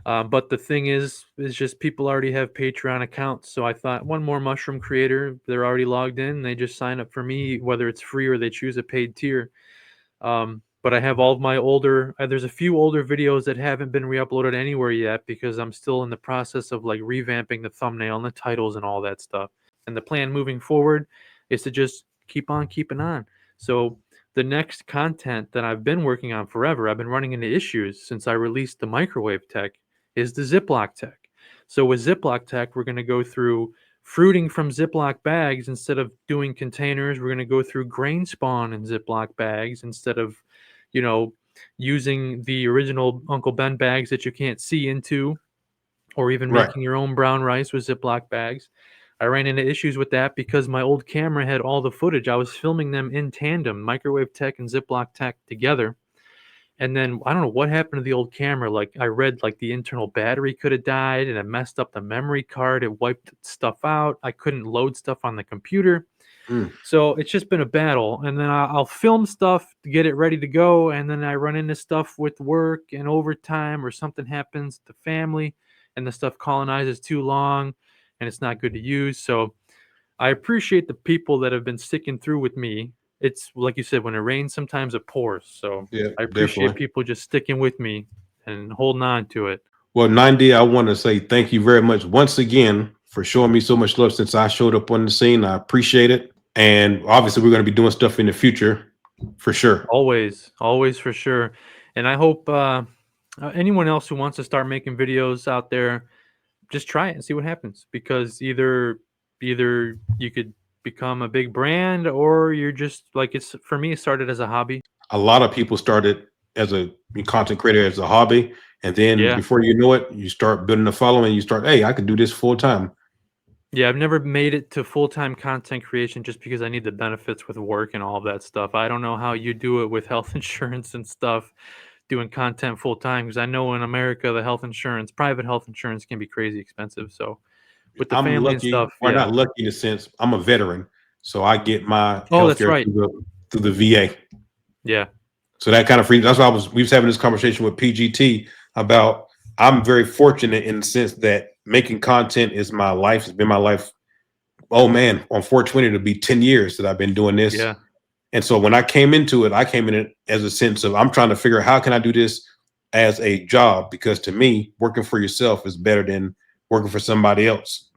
Speaker 2: But the thing is just people already have Patreon accounts. So I thought one more mushroom creator, they're already logged in. They just sign up for me, whether it's free or they choose a paid tier. But I have all of my older, there's a few older videos that haven't been re-uploaded anywhere yet because I'm still in the process of like revamping the thumbnail and the titles and all that stuff. And the plan moving forward is to just keep on keeping on. So the next content that I've been working on forever, I've been running into issues since I released the microwave tech, is the Ziploc tech. So with Ziploc tech, we're going to go through fruiting from Ziploc bags instead of doing containers. We're going to go through grain spawn in Ziploc bags instead of, you know, using the original Uncle Ben bags that you can't see into, or even
Speaker 1: Right.
Speaker 2: making your own brown rice with Ziploc bags. I ran into issues with that because my old camera had all the footage. I was filming them in tandem, microwave tech and Ziploc tech together. And then I don't know what happened to the old camera. Like I read like the internal battery could have died and it messed up the memory card. It wiped stuff out. I couldn't load stuff on the computer.
Speaker 1: Mm.
Speaker 2: So it's just been a battle. And then I'll film stuff to get it ready to go. And then I run into stuff with work and overtime or something happens to family and the stuff colonizes too long and it's not good to use. So I appreciate the people that have been sticking through with me. It's like you said, when it rains, sometimes it pours. So
Speaker 1: Yeah,
Speaker 2: I appreciate
Speaker 1: definitely.
Speaker 2: people just sticking with me and holding on to it.
Speaker 1: Well, 90, I want to say thank you very much once again for showing me so much love since I showed up on the scene. I appreciate it. And obviously, we're going to be doing stuff in the future for sure.
Speaker 2: Always, always for sure. And I hope anyone else who wants to start making videos out there, just try it and see what happens. Because either you could become a big brand or you're just like it's for me. It started as a hobby.
Speaker 1: A lot of people started as a content creator as a hobby, and then
Speaker 2: Yeah.
Speaker 1: before you know it, you start building a following. You start, hey, I could do this full time.
Speaker 2: Yeah, I've never made it to full-time content creation just because I need the benefits with work and all of that stuff. I don't know how you do it with health insurance and stuff, doing content full time, because I know in America, the health insurance, private health insurance can be crazy expensive. So with the
Speaker 1: I'm
Speaker 2: family and
Speaker 1: lucky,
Speaker 2: stuff,
Speaker 1: or
Speaker 2: yeah.
Speaker 1: not lucky in a sense. I'm a veteran, so I get my
Speaker 2: Oh,
Speaker 1: health
Speaker 2: that's
Speaker 1: care
Speaker 2: right.
Speaker 1: through the VA.
Speaker 2: Yeah.
Speaker 1: So that kind of frees. That's why we was having this conversation with PGT about. I'm very fortunate in the sense that making content is my life. It's been my life. Oh man, on 420 it'll be 10 years that I've been doing this.
Speaker 2: Yeah.
Speaker 1: And so when I came into it, I came in it as a sense of I'm trying to figure out how can I do this as a job, because to me, working for yourself is better than working for somebody else.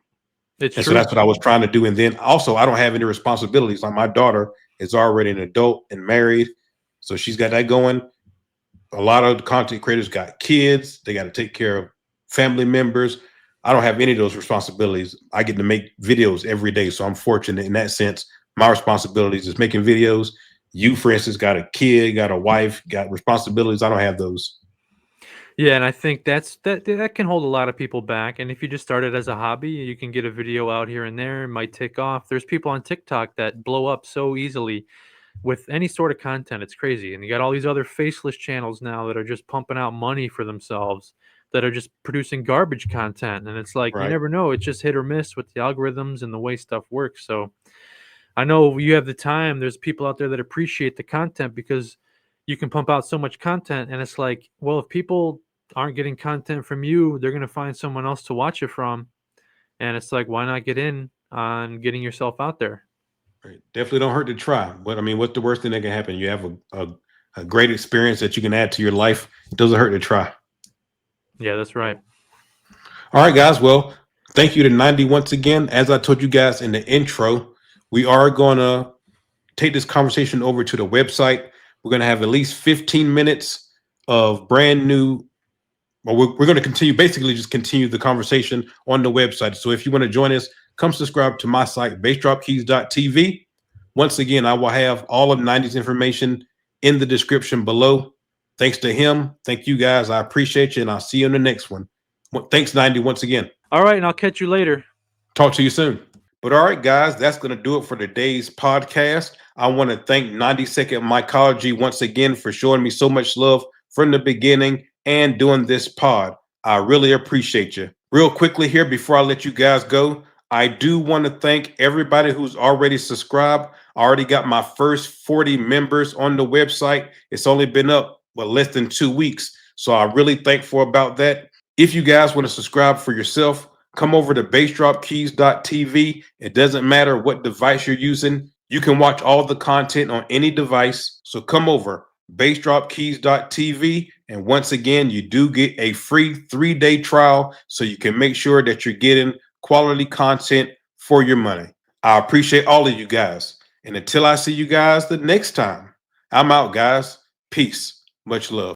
Speaker 2: It's
Speaker 1: And so
Speaker 2: true.
Speaker 1: that's what I was trying to do. And then also, I don't have any responsibilities. Like my daughter is already an adult and married, so she's got that going. A lot of content creators got kids; they got to take care of family members. I don't have any of those responsibilities. I get to make videos every day, so I'm fortunate in that sense. My responsibilities is making videos. You, for instance, got a kid, got a wife, got responsibilities. I don't have those.
Speaker 2: Yeah, and I think that can hold a lot of people back. And if you just start it as a hobby, you can get a video out here and there, it might take off. There's people on TikTok that blow up so easily with any sort of content. It's crazy. And you got all these other faceless channels now that are just pumping out money for themselves, that are just producing garbage content. And it's like you
Speaker 1: Right.
Speaker 2: never know. It's just hit or miss with the algorithms and the way stuff works. So I know you have the time. There's people out there that appreciate the content because you can pump out so much content. And it's like, well, if people aren't getting content from you, they're going to find someone else to watch it from. And it's like, why not get in on getting yourself out there?
Speaker 1: Right. Definitely don't hurt to try. But I mean, what's the worst thing that can happen? You have a great experience that you can add to your life. It doesn't hurt to try.
Speaker 2: Yeah, that's right.
Speaker 1: All right, guys. Well, thank you to 90 once again. As I told you guys in the intro, we are going to take this conversation over to the website. We're going to have at least 15 minutes of brand new. Well, we're going to continue, basically, just continue the conversation on the website. So if you want to join us, come subscribe to my site, bassdropkeys.tv. Once again, I will have all of 90's information in the description below. Thanks to him. Thank you guys. I appreciate you, and I'll see you in the next one. Thanks, 90, once again.
Speaker 2: All right. And I'll catch you later.
Speaker 1: Talk to you soon. But all right, guys, that's going to do it for today's podcast. I want to thank 90 Second Mycology once again for showing me so much love from the beginning and doing this pod. I really appreciate you. Real quickly here, before I let you guys go, I do want to thank everybody who's already subscribed. I already got my first 40 members on the website. It's only been up, less than 2 weeks. So I'm really thankful about that. If you guys want to subscribe for yourself, come over to bassdropkeys.tv. It doesn't matter what device you're using. You can watch all the content on any device. So come over, bassdropkeys.tv. And once again, you do get a free 3-day trial so you can make sure that you're getting quality content for your money. I appreciate all of you guys. And until I see you guys the next time, I'm out, guys. Peace. Much love.